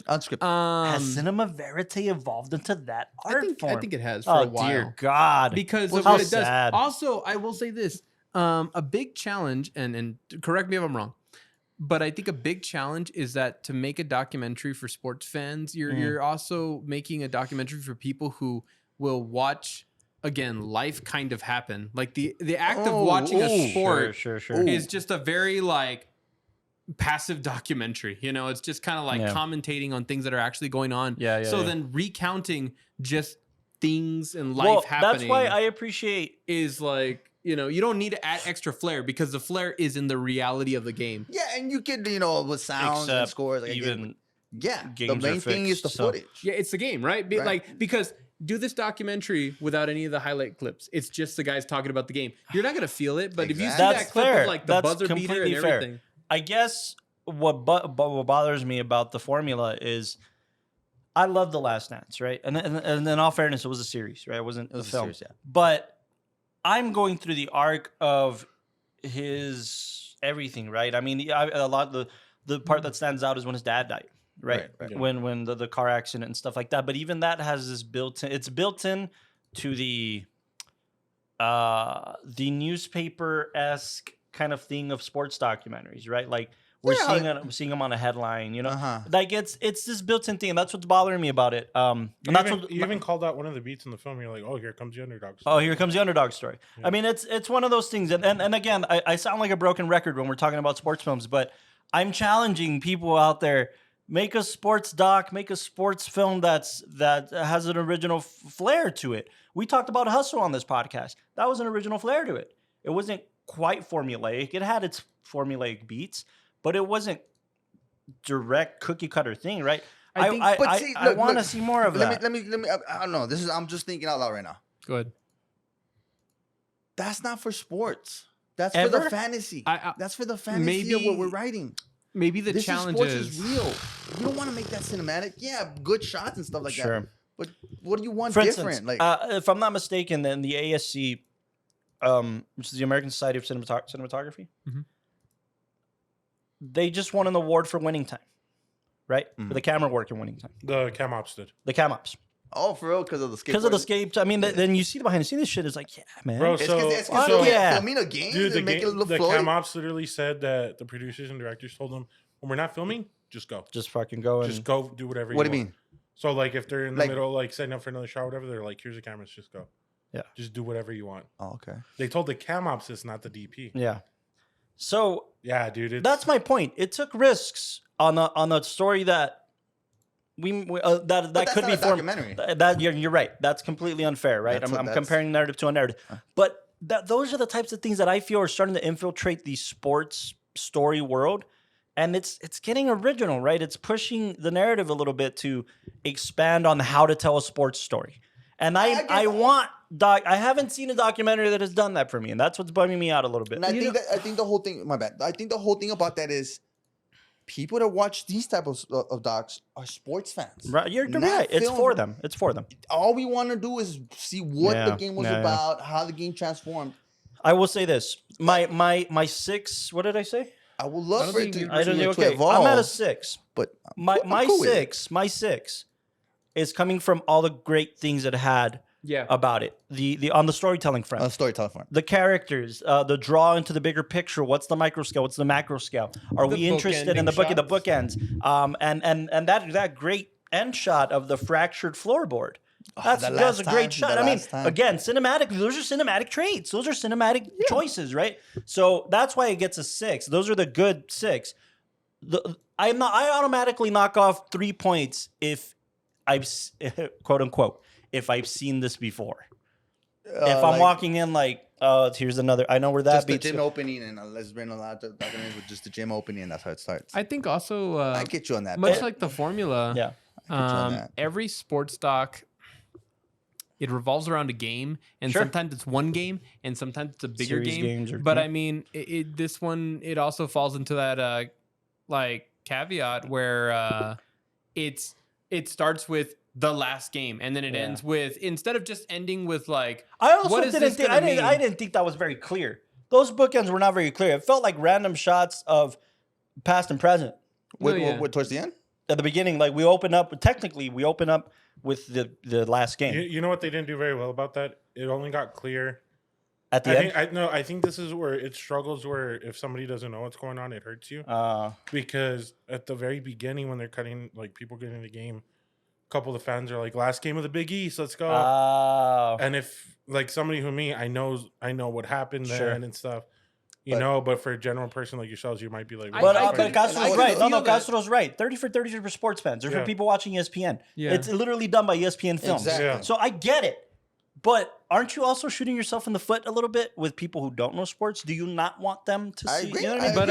Unscripted. Has cinema verite evolved into that art I form? think it has for Oh a while. dear God! Because Well, of what how it does. sad. Also, I will say this: a big challenge, and correct me if I'm wrong, but I think a big challenge is that to make a documentary for sports fans, you're also making a documentary for people who will watch again life kind of happen. Like the act of watching a sport Sure. is just a very like passive documentary. You know, it's just kind of like commentating on things that are actually going on. Yeah. Then recounting just things and life happening. That's why I appreciate. is like, you know, you don't need to add extra flair because the flair is in the reality of the game. Yeah, and you could, with sounds and Except scores. Like even the games main are thing is the fixed, so- footage. Yeah, it's the game, right? Right. Like, because do this documentary without any of the highlight clips. It's just the guys talking about the game. You're not gonna feel it, but if you see Exactly. that That's clip fair. of like the That's buzzer beater and completely fair. everything. I guess what bothers me about the formula is I love The Last Dance, right? And in all fairness, it was a series, right? It wasn't a film. Series, yeah. But I'm going through the arc of his everything, right? I mean, a lot of the part that stands out is when his dad died, right? Right. Yeah. When the car accident and stuff like that. But even that has this built-in. It's built in to the newspaper-esque kind of thing of sports documentaries, right? Like we're seeing them on a headline, you know. Like it's this built-in thing, and that's what's bothering me about it. And that's You even called out one of the beats in the film. You're like, oh, here comes the underdog. Oh, here comes the underdog story. Yeah. I mean, it's one of those things, and again, I sound like a broken record when we're talking about sports films, but I'm challenging people out there: make a sports doc, make a sports film that has an original flair to it. We talked about Hustle on this podcast. That was an original flair to it. It wasn't quite formulaic. It had its formulaic beats, but it wasn't direct cookie cutter thing, right? I want to see more of that. Let me. I don't know. I'm just thinking out loud right now. Go ahead. That's not for sports. That's Ever? for the fantasy. That's for the fantasy maybe- of what we're writing. Maybe the This challenge sports is is real. You don't want to make that cinematic. Yeah, good shots and stuff like Sure. that. But what do you want For different? instance, if I'm not mistaken, then the ASC, which is the American Society of Cinematography, Mhm. they just won an award for winning time, right? For the camera work in winning time. The cam ops did. The cam ops. oh, for real, because of the skateboard. Because of the escapes. I mean, then you see the behind the scenes shit. It's like, yeah, man. Bro, It's so, because so- yeah. filming a game dude, and make it look the floaty. cam ops literally said that the producers and directors told them, when we're not filming, just go. Just fucking go and Just go do whatever What do you you want. mean? So, like, if they're in the Like- middle, like, setting up for another shot or whatever, they're like, here's the cameras, just go. Yeah. Just do whatever you want. Oh, okay. They told the cam ops it's not the DP. yeah. So Yeah, dude. It's, that's my point. It took risks on a story that that that's could not be a formed. documentary. That you're right. That's completely unfair, right? That's I'm comparing narrative to a narrative, but those are the types of things that I feel are starting to infiltrate the sports story world, and it's getting original, right? It's pushing the narrative a little bit to expand on how to tell a sports story, and I haven't seen a documentary that has done that for me, and that's what's bumming me out a little bit. And I think the whole thing. My bad. I think the whole thing about that is people that watch these type of docs are sports fans. Right, you're Not right. It's film. for them. It's for them. All we want to do is see what the game was Yeah. about, how the game transformed. I will say this: my 6. What did I say? I would love for it to I don't know. Okay, evolve. I'm at a 6. But My I'm cool with it. six is coming from all the great things it had about it. The on the storytelling front. Storytelling front. The characters, the draw into the bigger picture. What's the micro scale? What's the macro scale? Are we interested in the the bookends? And that great end shot of the fractured floorboard. That was a great shot. I mean, again, cinematically, those are cinematic traits. Those are cinematic choices, right? So that's why it gets a 6. Those are the good 6. I automatically knock off 3 points if I've quote unquote if I've seen this before. If I'm walking in like, oh, here's another. I know where that just beats. The gym opening, and there's been a lot of documentaries with just the gym opening, and that's how it starts. I think also I get you on that. much like the formula. Yeah. Every sports doc, it revolves around a game, and sometimes it's one game, and sometimes it's a bigger game. But I mean, this one it also falls into that like caveat where it starts with the last game, and then it ends with, instead of just ending with like, I also I didn't think that was very clear. Those bookends were not very clear. It felt like random shots of past and present. Towards the end? At the beginning, like we open up with the last game. You know what they didn't do very well about that? It only got clear at the end. I think this is where it struggles. Where if somebody doesn't know what's going on, it hurts you. Because at the very beginning, when they're cutting, like people getting the game, a couple of the fans are like, "Last game of the Big East, let's go." And if like somebody who I know what happened then and stuff. But for a general person like yourselves, you might be like, but Castro's right. No, Castro's right. 30 for 30 for sports fans. Or for people watching ESPN. Yeah. It's literally done by ESPN Films. Exactly. Yeah. So I get it. But aren't you also shooting yourself in the foot a little bit with people who don't know sports? Do you not want them to see? Agree. You know what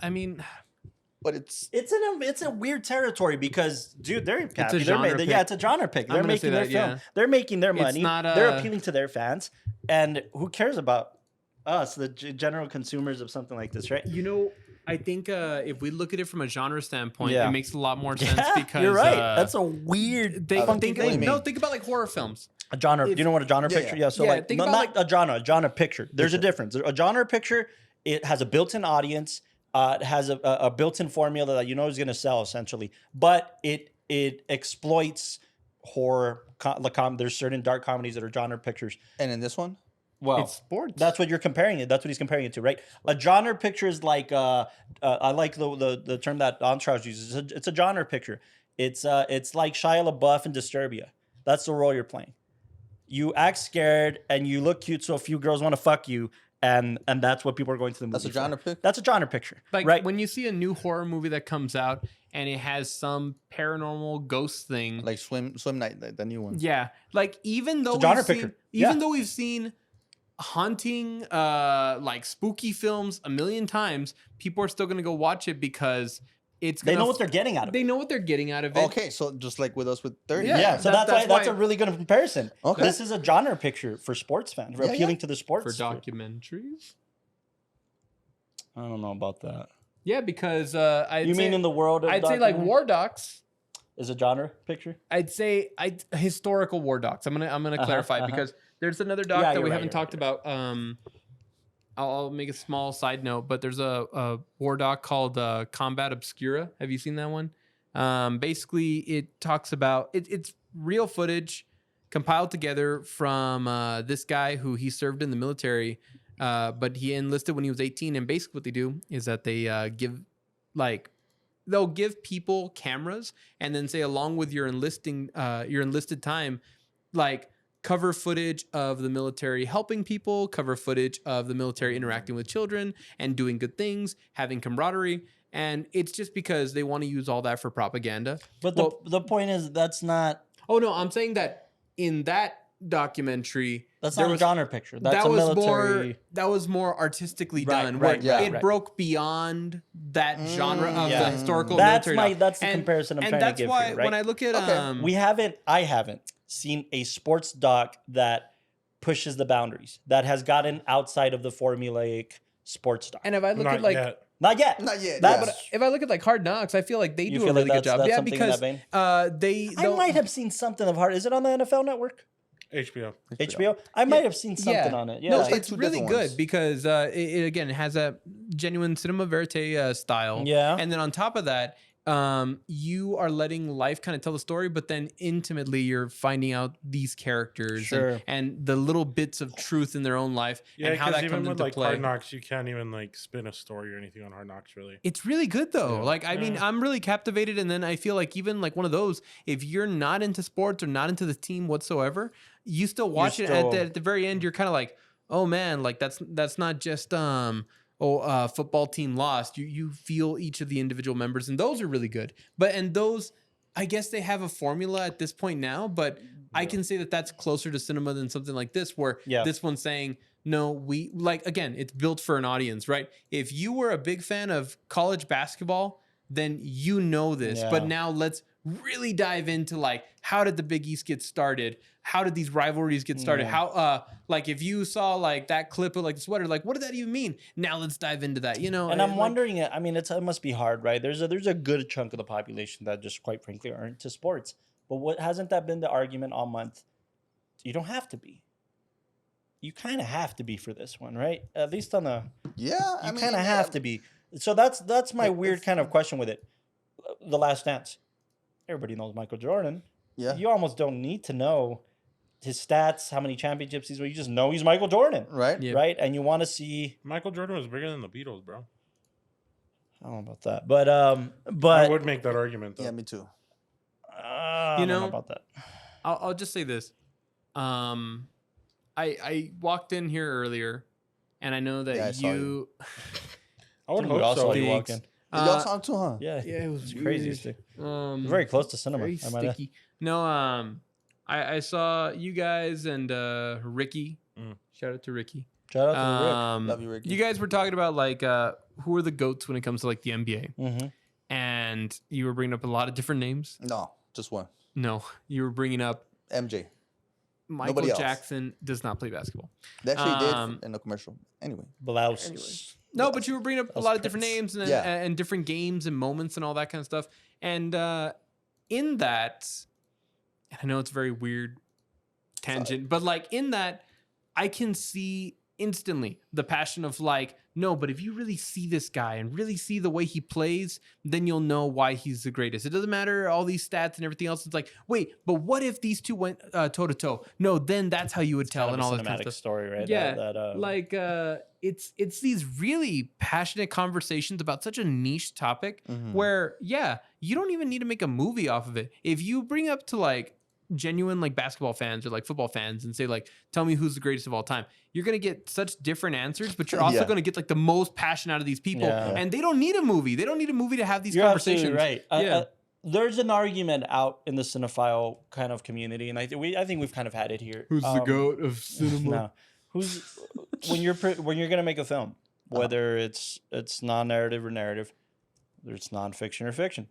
I mean? But but it's a weird territory because, dude, they're happy. It's a genre pick. They're making their film. They're making their money. They're appealing to their fans. And who cares about us, the general consumers of something like this, right? I think if we look at it from a genre standpoint, it makes a lot more sense because you're right. That's a weird think about like horror films. A genre. You know what a genre picture? Yeah. So like, not a genre picture. There's a difference. A genre picture, it has a built-in audience. It has a built-in formula that is going to sell essentially, but it exploits horror. There's certain dark comedies that are genre pictures. And in this one, well, it's sports. That's what you're comparing it. That's what he's comparing it to, right? A genre picture is like I like the term that Entourage uses. It's a genre picture. It's like Shia LaBeouf in Disturbia. That's the role you're playing. You act scared and you look cute, so a few girls want to fuck you. And that's what people are going to the movie. That's a genre picture. That's a genre picture, like right? When you see a new horror movie that comes out and it has some paranormal ghost thing, like Swim Night, the new one. Yeah, like even though we've seen haunting, like spooky films a million times, people are still going to go watch it because they know what they're getting out of it. They know what they're getting out of it. Okay, so just like with us with 30. Yeah, so that's a really good comparison. Okay. This is a genre picture for sports fans. We're appealing to the sports. For documentaries? I don't know about that. Yeah, because you mean in the world of I'd say like war docs is a genre picture? I'd say historical war docs. I'm gonna clarify because there's another doc that we haven't talked about. I'll make a small side note, but there's a war doc called Combat Obscura. Have you seen that one? Basically, it talks about it's real footage compiled together from this guy who he served in the military, but he enlisted when he was 18. And basically, what they do is that they they'll give people cameras and then say, along with your enlisted time, like, cover footage of the military helping people, cover footage of the military interacting with children and doing good things, having camaraderie. And it's just because they want to use all that for propaganda. But the point is that's not... Oh, no, I'm saying that in that documentary... That's not a genre picture. That's a military... That was more artistically done. It broke beyond that genre of the historical military. That's the comparison I'm trying to give you, right? And that's why when I look at... I haven't seen a sports doc that pushes the boundaries, that has gotten outside of the formulaic sports doc. And if I look at like... Not yet. But if I look at like Hard Knocks, I feel like they do a really good job. Yeah, because I might have seen something of Hard. Is it on the NFL Network? HBO. I might have seen something on it. Yeah, no, it's really good because it has a genuine cinema verite style. Yeah, and then on top of that, you are letting life kind of tell the story, but then intimately you're finding out these characters Sure. and the little bits of truth in their own life Yeah, and how because that even comes with into like play. Hard Knocks, you can't even like spin a story or anything on Hard Knocks, really. It's really good though. Yeah. Like, I mean, Yeah. I'm really captivated. And then I feel like even like one of those, if you're not into sports or not into the team whatsoever, you still watch it. At the very end, you're kind of like, oh man, like that's not just football team lost. You feel each of the individual members, and those are really good. And those, I guess they have a formula at this point now, but I can say that that's closer to cinema than something like this, where this one's saying, no, we like, again, it's built for an audience, right? If you were a big fan of college basketball, then you know this. Yeah. But now let's really dive into like, how did the Big East get started? How did these rivalries get started? Yeah. How like if you saw like that clip of like the sweater, like what did that even mean? Now let's dive into that. You know, And I'm like, wondering, I mean, it must be hard, right? There's a good chunk of the population that just quite frankly aren't into sports. But what hasn't that been the argument all month? You don't have to be. You kind of have to be for this one, right? At least on the I you mean, kind of have to be. So that's my weird kind of question with it. The Last Dance. Everybody knows Michael Jordan. Yeah. You almost don't need to know his stats, how many championships he's won. You just know he's Michael Jordan, Right. Yeah. right? And you want to see. Michael Jordan was bigger than the Beatles, bro. I don't know about that, but I would make that argument, though. Yeah, me too. I You don't know, about that. I'll just say this. I walked in here earlier, and I know that Yeah, I saw you. I would We hope all saw so. you Thanks. walk in. Y'all saw him too, huh? Yeah, Yeah, it was it's crazy. weird. It's very close to cinema. Very I might add. sticky. No, I saw you guys and Ricky. Mm. Shout out to Ricky. Shout out to Rick. Love you, Ricky. You guys were talking about like who are the goats when it comes to like the NBA, Mm-hmm. and you were bringing up a lot of different names. No, just one. No, you were bringing up MJ. Michael Nobody else. Jackson does not play basketball. They actually Um, did in the commercial. Anyway. Blouse. Anyways. No, but you were bringing up a lot of different names and, Yeah. and different games and moments and all that kind of stuff. And in that, I know it's a very weird tangent, but like in that, I can see instantly the passion of like, no, but if you really see this guy and really see the way he plays, then you'll know why he's the greatest. It doesn't matter all these stats and everything else. It's like, wait, but what if these two went toe to toe? No, then that's how you would tell and all that kind of cinematic stuff. story, right? Yeah, it's these really passionate conversations about such a niche topic where you don't even need to make a movie off of it. If you bring up to like genuine like basketball fans or like football fans and say like, tell me who's the greatest of all time, you're gonna get such different answers, but you're also Yeah. gonna get like the most passion out of these people. Yeah. And they don't need a movie. They don't need a movie to have these You're conversations. absolutely right. Yeah. There's an argument out in the cinephile kind of community, and I think we've kind of had it here. Who's the goat of cinema? No, who's when you're gonna make a film, whether it's non-narrative or narrative, whether it's non-fiction or fiction.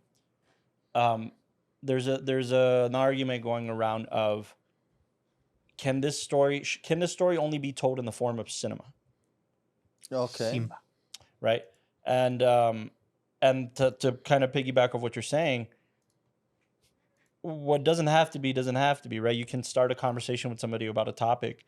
There's an argument going around of can this story only be told in the form of cinema, Okay. Simba. right? And to kind of piggyback off what you're saying, what doesn't have to be, right? You can start a conversation with somebody about a topic,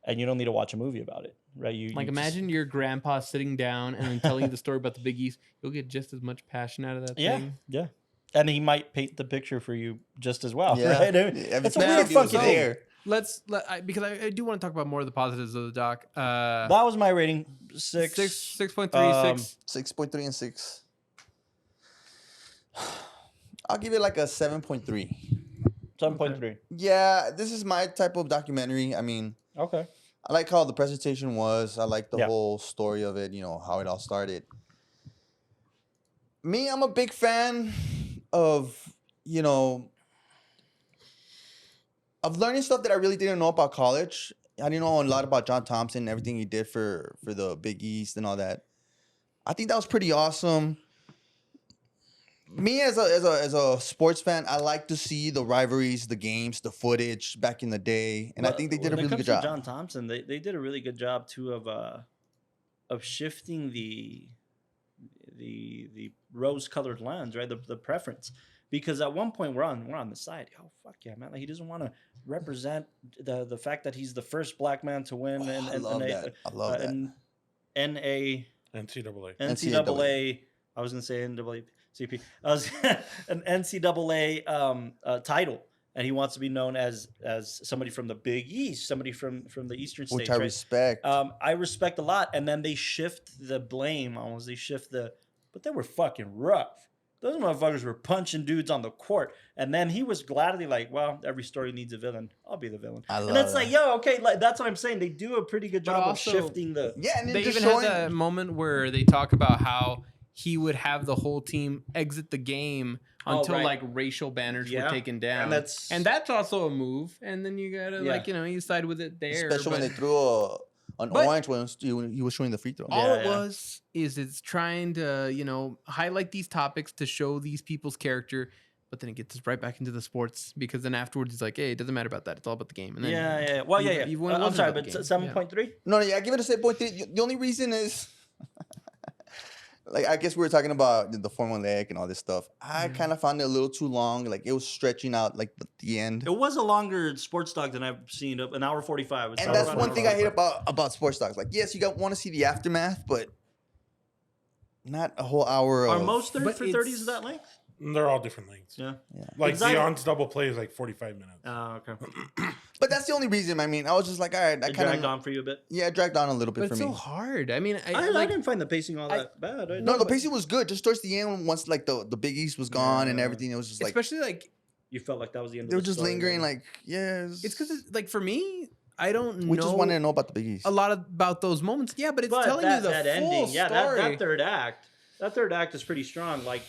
and you don't need to watch a movie about it, right? You just- Imagine your grandpa sitting down and then telling you the story about the Big East. You'll get just as much passion out of that thing. yeah, and he might paint the picture for you just as well, Yeah. right? Every It's a time weird he was fucking there. Because I do want to talk about more of the positives of the doc. That was my rating. 6.3, 6.3 and 6. I'll give it like a 7.3. 7.3. Yeah, this is my type of documentary. I mean, Okay. I like how the presentation was. I like the Yeah. whole story of it, how it all started. Me, I'm a big fan of, of learning stuff that I really didn't know about college. I didn't know a lot about John Thompson and everything he did for the Big East and all that. I think that was pretty awesome. Me as a sports fan, I like to see the rivalries, the games, the footage back in the day, and I think they did a When it really comes good to job. John Thompson, they did a really good job too of shifting the rose-colored lens, right? The preference, because at one point we're on the side. Oh fuck yeah, man! Like, he doesn't want to represent the fact that he's the first black man to win. I love that. I love that. NCAA. NCAA. I was gonna say NCAA. CP. An NCAA title, and he wants to be known as somebody from the Big East, somebody from the Eastern states. Which I respect. I respect a lot. And then they shift the blame almost. But they were fucking rough. Those motherfuckers were punching dudes on the court. And then he was gladly like, well, every story needs a villain. I'll be the villain. And it's like, yo, okay, like, that's what I'm saying. They do a pretty good job of shifting the... Yeah, and they even had that moment where they talk about how he would have the whole team exit the game until like racial banners were taken down. And that's also a move. And then you gotta you side with it there. Especially when they threw an orange when he was showing the free throw. All it was is it's trying to, highlight these topics to show these people's character, but then it gets us right back into the sports because then afterwards he's like, hey, it doesn't matter about that. It's all about the game. And then Well, I'm sorry, but 7.3? No, I give it a 7.3. The only reason is... Like, I guess we were talking about the formulaic and all this stuff. I kind of found it a little too long. Like, it was stretching out, like, the end. It was a longer sports doc than I've seen. An hour 45. And that's one thing I hate about sports docs. Like, yes, you want to see the aftermath, but not a whole hour of... Are most 30 for 30s that length? They're all different lengths. Yeah. Like, Dion's double play is like 45 minutes. Oh, okay. But that's the only reason. I mean, I was just like, all right. It dragged on for you a bit? Yeah, it dragged on a little bit for me. But it's so hard. I mean, I didn't find the pacing all that bad. No, the pacing was good. Just towards the end, once like the Big East was gone and everything, it was just like... Especially like... You felt like that was the end of they the were just story, lingering like, It's because, like, for me... I don't know. We just wanted to know about the Big East. A lot about those moments. Yeah, but it's telling you the full ending. story. Yeah, that third act is pretty strong. Like,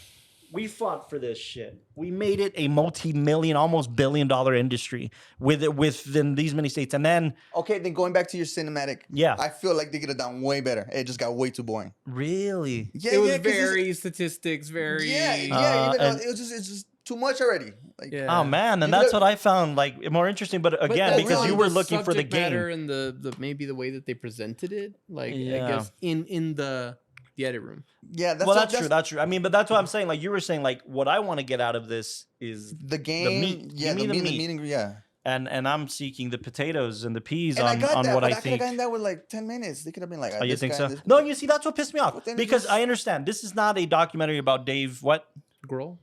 we fought for this shit. We made it a multi-million, almost billion-dollar industry within these many states. And then... Okay, then going back to your cinematic. Yeah. I feel like they could have done way better. It just got way too boring. Really? Yeah, it was very statistics, very... Yeah, it's just too much already. Like, Oh, man. And that's what I found, like, more interesting. But again, because you were looking for the game. And the maybe the way that they presented it. Like, I guess, in the edit room. Yeah, that's true. I mean, but that's what I'm saying. Like you were saying, like what I want to get out of this is the game, the meat. Yeah, the meat. Yeah. And I'm seeking the potatoes and the peas and on I got that, what but I could have think. gotten that with like 10 minutes. They could have been like, oh, you think so? No, you see, that's what pissed me off because I understand this is not a documentary about Dave what? Grohl?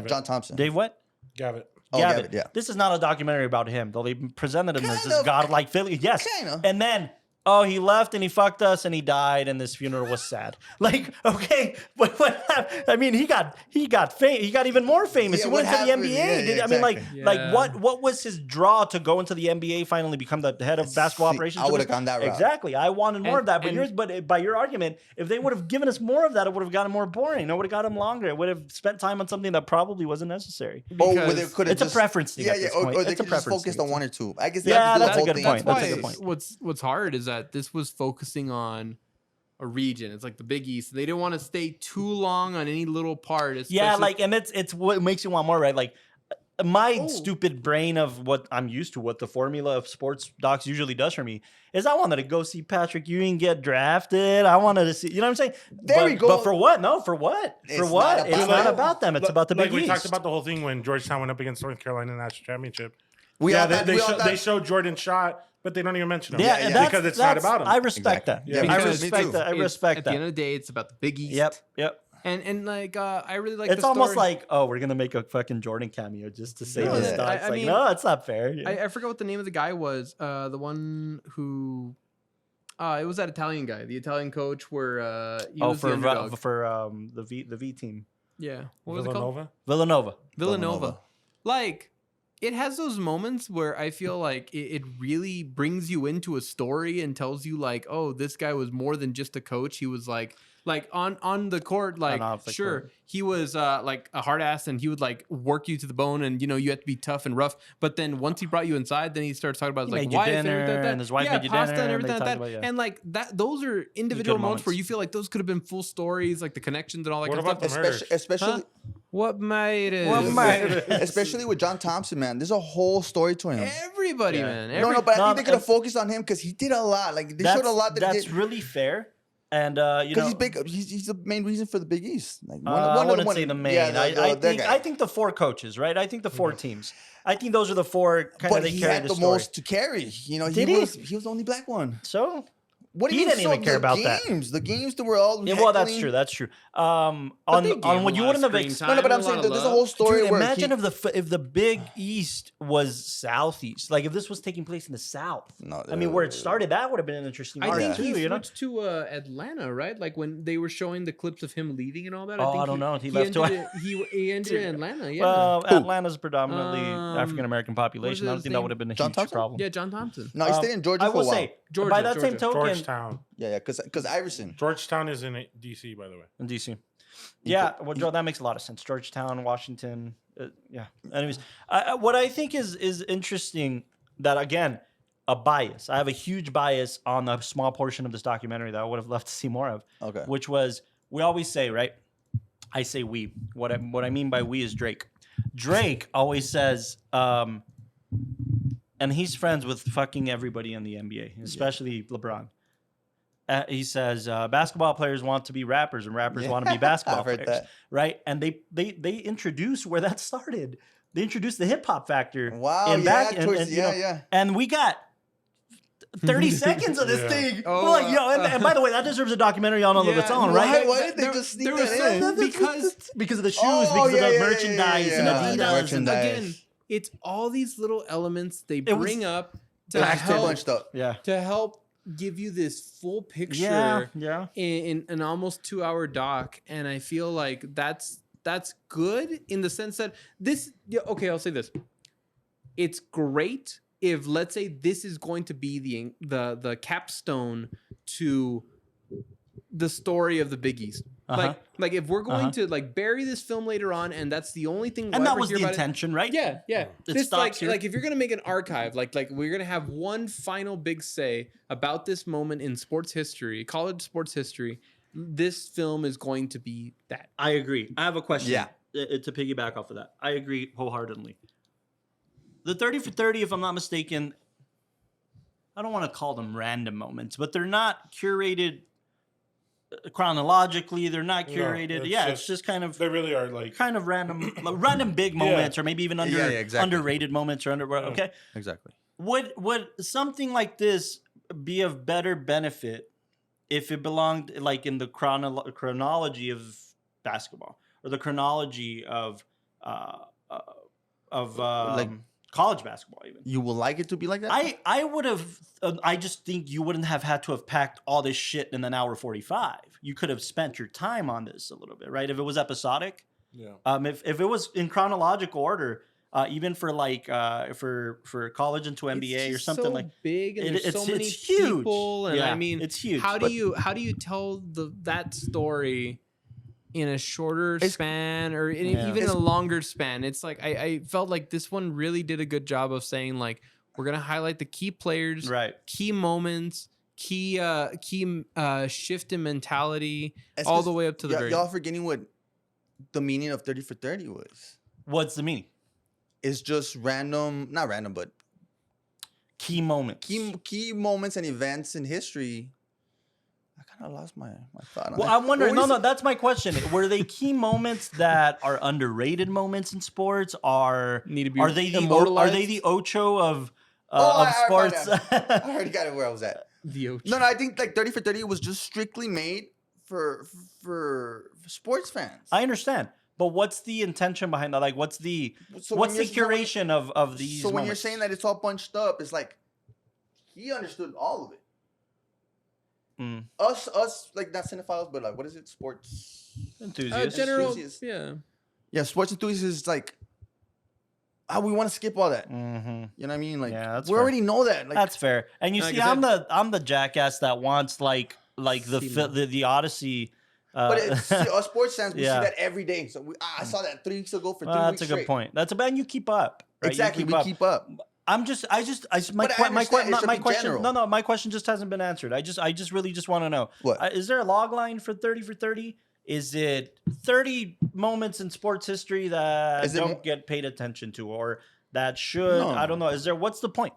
John Thompson. Dave what? Gavitt. Oh, Gavitt, yeah. This is not a documentary about him, though they presented him as this godlike figure. Yes. Kind of. And then, he left and he fucked us and he died and this funeral was sad. Like, okay, but what happened? I mean, he got famous. He got even more famous. Yeah, he went to the NBA. Yeah, I mean, like what was his draw to go into the NBA, finally become the head of basketball operations? I would have gone that route. Exactly. I wanted more of that. But by your argument, if they would have given us more of that, it would have gotten more boring. It would have gotten longer. It would have spent time on something that probably wasn't necessary. It's a preference thing. Yeah, or they could just focused on one or two. I guess that's a good point. That's a good point. What's hard is that this was focusing on a region. It's like the Big East. They didn't want to stay too long on any little part. Yeah, like, and it's what makes you want more, right? Like my stupid brain of what I'm used to, what the formula of sports docs usually does for me is I wanted to go see Patrick Ewing get drafted. I wanted to see, you know what I'm saying? There we go. But for what? No, for what? For what? It's not about them. It's about the Big East. We talked about the whole thing when Georgetown went up against North Carolina in the national championship. They showed Jordan shot, but they don't even mention him. Yeah, because it's not about him. I respect that. Yeah, I respect that. At the end of the day, it's about the Big East. Yep. And like I really like. It's almost like we're gonna make a fucking Jordan cameo just to save his stock. It's like no, it's not fair. I forgot what the name of the guy was. The one who. It was that Italian guy, the Italian coach, where he was the underdog. For the V team. Yeah, what was it called? Villanova. Like. It has those moments where I feel like it really brings you into a story and tells you like, oh, this guy was more than just a coach. He was like on the court, like sure, he was like a hard ass and he would like work you to the bone and you had to be tough and rough. But then once he brought you inside, then he starts talking about like wife and everything like that. And his wife made you pasta dinner and everything like that. About, And like that, those are individual moments where you feel like those could have been full stories, like the connections and all that What kind of about stuff. the murders? Especially. What might it? Especially with John Thompson, man. There's a whole story to him. Everybody, man. But I think they could have focused on him because he did a lot. Like they showed a lot. That's really fair. And because he's big, he's the main reason for the Big East. Like I wouldn't say the main. I think the four coaches, right? I think the four teams. I think those are the four kind of. But he had the most to carry. He was the only black one. So. What do He you mean? didn't even care about that. The games that were all. Yeah, well, that's heckling. true. That's true. But On they gave what a you lot wouldn't of have screen expected. time. No, but I'm a saying lot of there's a love. whole story Dude, where imagine if the Big East was Southeast, like if this was taking place in the South. No, I mean, where it started, that would have been an interesting I arc think too. he You know? switched to Atlanta, right? Like when they were showing the clips of him leaving and all that. Oh, think I don't know. He left to- ended he ended in Atlanta. Yeah. Well, Atlanta's predominantly Um, African American population. I don't his think that name? would have been a John huge Thompson? problem. Yeah, John Thompson. No, he stayed in Georgia I for a will while. say, by Georgia, that same Georgia. token, Georgetown. Yeah, because Iverson. Georgetown is in DC, by the way. in DC. Yeah, well, Joe, that makes a lot of sense. Georgetown, Washington. Yeah. Anyways, what I think is interesting that, again, a bias. I have a huge bias on the small portion of this documentary that I would have loved to see more of. Okay. Which was, we always say, right? I say we. What I mean by we is Drake. Drake always says, and he's friends with fucking everybody in the NBA, especially LeBron. He says basketball players want to be rappers and rappers want to be basketball I've heard players, that. right? And they introduce where that started. They introduced the hip hop factor. Wow, in yeah, and, you know, yeah. and we got 30 seconds of this Yeah. thing. Oh, We're like, yo, and by the way, that deserves a documentary on all of its own, right? Why did they just sneak there was that so- in? Because of the shoes, Oh, because yeah, of the yeah, merchandise yeah, and yeah. Adidas. Merchandise. Again, it's all these little elements they was- bring up to Packed a help bunched up. Yeah. give you this full picture Yeah. in an almost 2-hour doc, and I feel like that's good in the sense that okay, I'll say this. It's great if, let's say, this is going to be the capstone to the story of the Big East. Like if we're going to like bury this film later on, and that's the only thing, And we'll that ever was hear the about it. intention, right? Yeah. It This stops here. like if you're gonna make an archive, like we're gonna have one final big say about this moment in sports history, college sports history. This film is going to be that. I agree. I have a question. Yeah. To piggyback off of that. I agree wholeheartedly. The 30 for 30, if I'm not mistaken, I don't want to call them random moments, but they're not curated chronologically. They're not curated. It's just kind of They really are like random, like random big moments, or maybe even exactly. underrated moments, or okay. Exactly. Would something like this be of better benefit if it belonged like in the chronology of basketball or the chronology of Like- college basketball even? You will like it to be like that? I would have. I just think you wouldn't have had to have packed all this shit in an hour 45. You could have spent your time on this a little bit, right? If it was episodic. yeah. If it was in chronological order, even for like for college into NBA or It's something so like big, and there's so many it's huge. people, and Yeah, I mean, it's huge. How do you tell that story in a shorter span, or even in a longer span? It's like I felt like this one really did a good job of saying, like, we're gonna highlight the key players, Right. key moments, key shift in mentality, It's all 'cause the way up to the very. y'all forgetting what the meaning of 30 for 30 was. What's the meaning? It's just not random, but Key moments. key moments and events in history. I kind of lost my thought on Well, that. I'm wondering. What No, was that's my question. Were they key moments that are underrated moments in sports? Need to be Are they the immortalized? Ocho of I sports? I already got it where I was at. The No, I think like 30 for 30 was just strictly made for sports fans. I understand, but what's the intention behind that? Like, what's the So when what's the you're- curation of these? So when you're moments? saying that it's all bunched up, it's like he understood all of it. Mm. Us like not cinephiles, but like what is it? Sports Enthusiasts. general, enthusiasts. yeah. Sports enthusiasts is like, we want to skip all that. Mhm. You know what I mean? Like Yeah, that's we fair. already know that. Like That's fair. And you Like see, I I'm the jackass that wants like the Odyssey. but it's, us sports fans, we Yeah. see that every day. So I saw that 3 weeks ago for 3 Well, weeks that's a good straight. point. That's a bad. You keep up. Right? Exactly, You we keep up. My But I understand it should be question. general. No, my question just hasn't been answered. I just really want to know. What? Is there a log line for 30 for 30? Is it 30 moments in sports history that Is it don't mo- get paid attention to, or that should? No. I don't know. Is there? What's the point?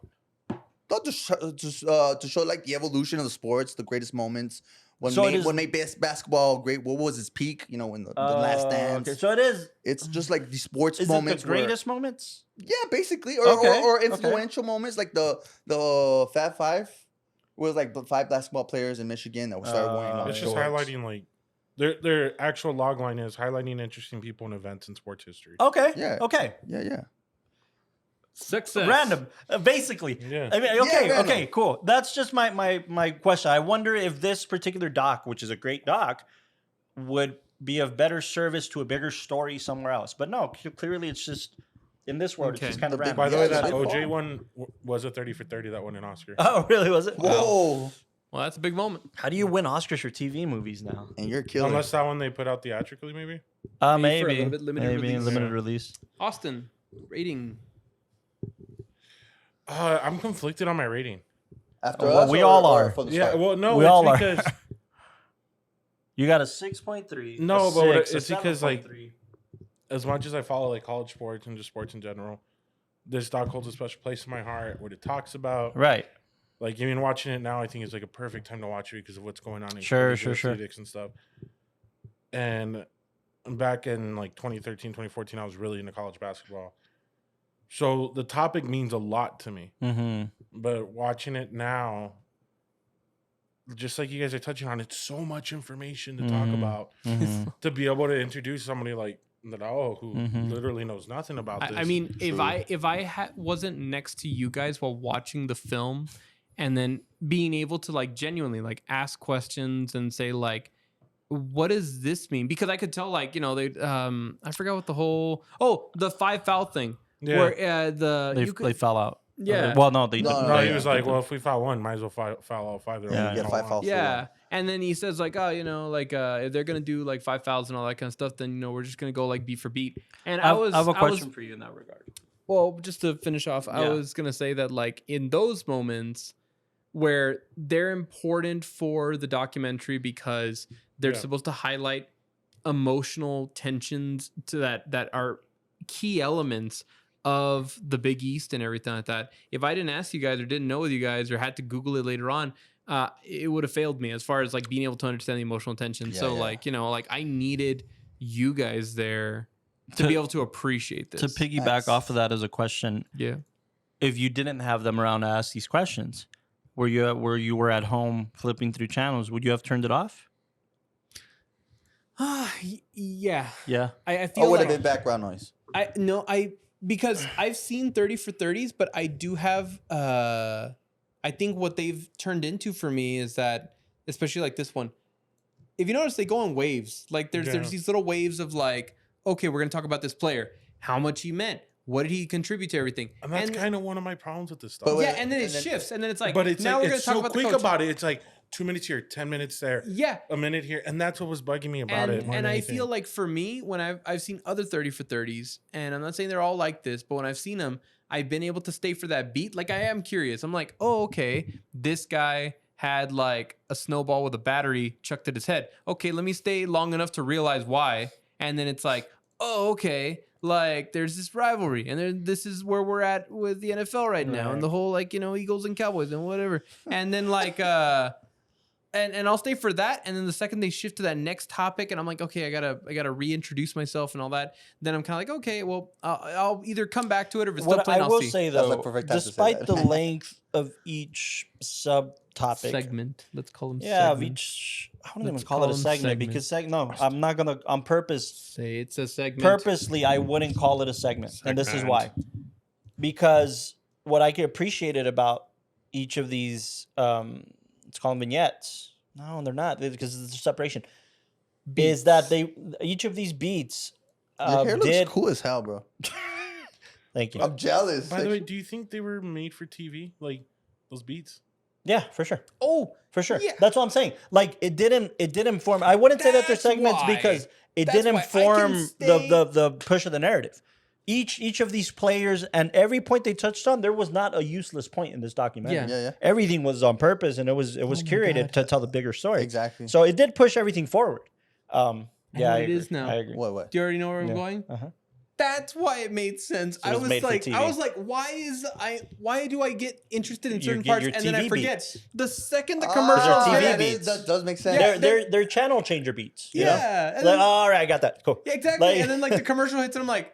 Not to show like the evolution of the sports, the greatest moments. When So it is- made basketball great. What was its peak? You know, in the last dance. Okay, so it is. It's just like the sports Is moments. it the greatest moments? Yeah, basically, or Okay, or okay. influential moments like the Fab Five. was like 5 basketball players in Michigan that started wearing long It's just shorts. highlighting like their actual log line is highlighting interesting people and events in sports history. Okay. Yeah. Okay. Yeah. Success. Random, basically. Yeah. I mean, okay, random. okay, cool. That's just my question. I wonder if this particular doc, which is a great doc, would be of better service to a bigger story somewhere else. But no, clearly it's just in this world. Okay. It's just kind of The big- random. By the way, Yeah, that it's a big OJ ball. one was a 30 for 30 that won an Oscar. Oh, really? Was it? Whoa. Well, that's a big moment. How do you win Oscars for TV movies now? And you're killing. Unless that one they put out theatrically, maybe. Maybe for a Maybe. little bit limited Maybe release. limited Yeah. release. Austin, rating. I'm conflicted on my rating. After Well, us, we or- all or are. for the Yeah, start? well, no, We it's all are. because You got a 6.3. No, a but 6, a it's because, like, 7.3. as much as I follow like college sports and just sports in general, this doc holds a special place in my heart. What it talks about, Right. like even watching it now, I think it's like a perfect time to watch it because of what's going on in Sure, collegiate sure. athletics and stuff. And back in like 2013, 2014, I was really into college basketball. So the topic means a lot to me. Mm-hmm. But watching it now, just like you guys are touching on, it's so much information to talk Mhm. about Mm-hmm. to be able to introduce somebody like that. Oh, who Mhm. literally knows nothing about this. I mean, if True. I wasn't next to you guys while watching the film, and then being able to like genuinely like ask questions and say like, what does this mean? Because I could tell like they I forgot what the 5 foul thing Yeah. where They fell out. Yeah. Well, no, they No, didn't. no, No, yeah. he was like, well, if we foul one, might as well foul all 5. They're Yeah, only you gonna get 5 foul fouls. one. yeah, and then he says like, oh, if they're gonna do like 5 fouls and all that kind of stuff, then we're just gonna go like beat for beat. And I have a question for you in that regard. Well, just to finish off, I Yeah. was gonna say that like in those moments where they're important for the documentary because they're Yeah. supposed to highlight emotional tensions to that are key elements of the Big East and everything like that. If I didn't ask you guys or didn't know with you guys or had to Google it later on, it would have failed me as far as like being able to understand the emotional tension. Yeah, So yeah. like I needed you guys there to be able to appreciate this. To piggyback That's- off of that as a question, Yeah. if you didn't have them around to ask these questions, where you were at home flipping through channels, would you have turned it off? Yeah. Yeah. I feel Oh, would like have been background noise. because I've seen 30 for 30s, but I do have I think what they've turned into for me is that, especially like this one, if you notice, they go in waves. Like there's Yeah. these little waves of like, okay, we're gonna talk about this player, how much he meant, what did he contribute to everything, And that's kind of one of my problems with this stuff. But wait, yeah, and then it and then- shifts, and then it's like, but it's now like, we're gonna it's talk so about quick the coach. about it. It's like 2 minutes here, 10 minutes there, Yeah, a minute here, and that's what was bugging me about it. more and than I anything. feel like for me, when I've seen other 30 for 30s, and I'm not saying they're all like this, but when I've seen them, I've been able to stay for that beat. Like I am curious. I'm like, oh, okay, this guy had like a snowball with a battery chucked at his head. Okay, let me stay long enough to realize why. And then it's like, oh, okay, like there's this rivalry, and then this is where we're at with the NFL right now, and the whole like Eagles and Cowboys and whatever. And then like and I'll stay for that. And then the second they shift to that next topic, and I'm like, okay, I gotta reintroduce myself and all that. Then I'm kind of like, okay, well, I'll either come back to it, or if it's still What playing, I I'll will see. say That's though, the perfect time to say despite that. the length of each subtopic, segment. Let's call them. yeah, of segments. each, I don't Let's even call call it a them segment because no, I'm not gonna on purpose. Say it's a segment. Purposely, I wouldn't call it a segment, and this is Segment. why. Because what I appreciated about each of these, let's call them vignettes. No, they're not because it's a separation. Is that each of these beats Your hair did? looks cool as hell, bro. Thank you. I'm jealous. By the way, Like, do you think they were made for TV? Like those beats? Yeah, for sure. Oh, For sure. Yeah. That's what I'm saying. Like it didn't form. I wouldn't say that they're That's segments why. because it That's didn't why I can form stay- the push of the narrative. Each of these players and every point they touched on, there was not a useless point in this documentary. Yeah. yeah. Everything was on purpose and it was my curated God. to tell the bigger story. Exactly. So it did push everything forward. Yeah, know I what it agree. is now. I agree. What? do you already know where I'm Yeah. going? Uh-huh. That's why it made sense. So it was made for TV. I was like, why do I get interested in You certain get parts your and then I TV forget beats. the second the Ah, commercial TV that beats. is- that does make sense. Yeah, They're channel changer beats. You know? Yeah, and Like, then- all right, I got that. Cool. Yeah, exactly. Like- and then like the commercial hits and I'm like,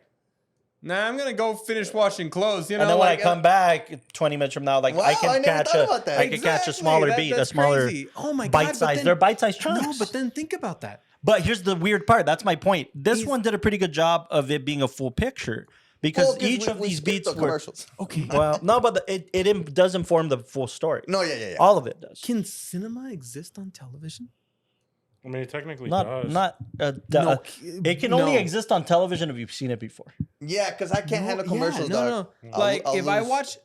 Nah, I'm gonna go finish washing clothes. You know, And then when like, I come back 20 minutes from now, like Wow, I I can never catch thought about that. I can catch a Exactly, smaller beat, a that's smaller crazy. Oh my God, bite but size. then- They're bite size chunks. No, but then think about that. But here's the weird part. That's my point. This He's- one did a pretty good job of it being a full picture because Well, 'cause each of we these skipped beats the were commercials. Okay. well, no, but it does inform the full story. No, yeah. All of it does. Can cinema exist on television? I mean, it technically Not does. not it can only exist on television if you've seen it before. Yeah, because I can't handle commercials. No, dog. no. Like I'll if I lose. watch,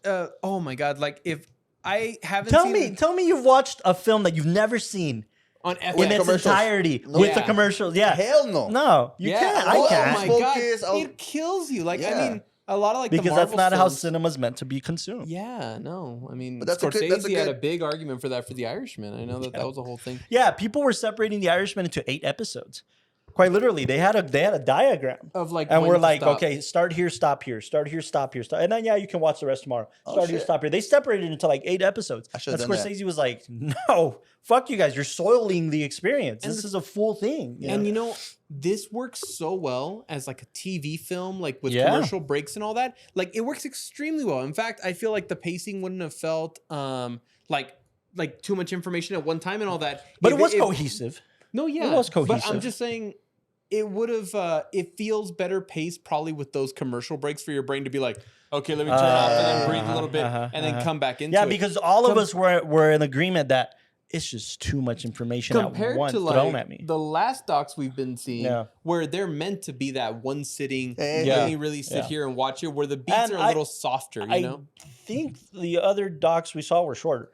oh my God, like if I haven't Tell seen me you've watched a film that you've never seen on FX. in its commercials. entirety No. with the Yeah. commercials. Yeah. Hell no. No, you can't. I Oh can't. my Focus, God, I'll- it kills you. Like I Yeah. mean, a lot of like the Because that's Marvel not how films- cinema's meant to be consumed. Yeah, no. I mean, But that's a Scorsese good- that's a had a good- big argument for that for The Irishman. I know that was a whole thing. Yeah, people were separating The Irishman into 8 episodes. Quite literally, they had a diagram. Of like, And when we're to like, stop. okay, start here, stop here, start here, stop here, stop. And then you can watch the rest tomorrow. Oh, Start here, shit. stop here. They separated it into like 8 episodes. I And should've done that. Scorsese was like, no, fuck you guys. You're soiling the experience. This is a full thing. And you know, this works so well as like a TV film, like with Yeah. commercial breaks and all that. Like it works extremely well. In fact, I feel like the pacing wouldn't have felt like too much information at one time and all that. but If it was cohesive. No, yeah, was But I'm cohesive. just saying, it would have. It feels better paced probably with those commercial breaks for your brain to be like, okay, let me turn off and then breathe a little bit and then come back into Yeah, it. because all of us were in agreement that it's just too much information at Compared once to thrown like at me. the last docs we've been seeing, Yeah. where they're meant to be that one sitting, Yeah. let me really sit Yeah. here and watch it, where the beats And are a little softer, you I know? think the other docs we saw were shorter.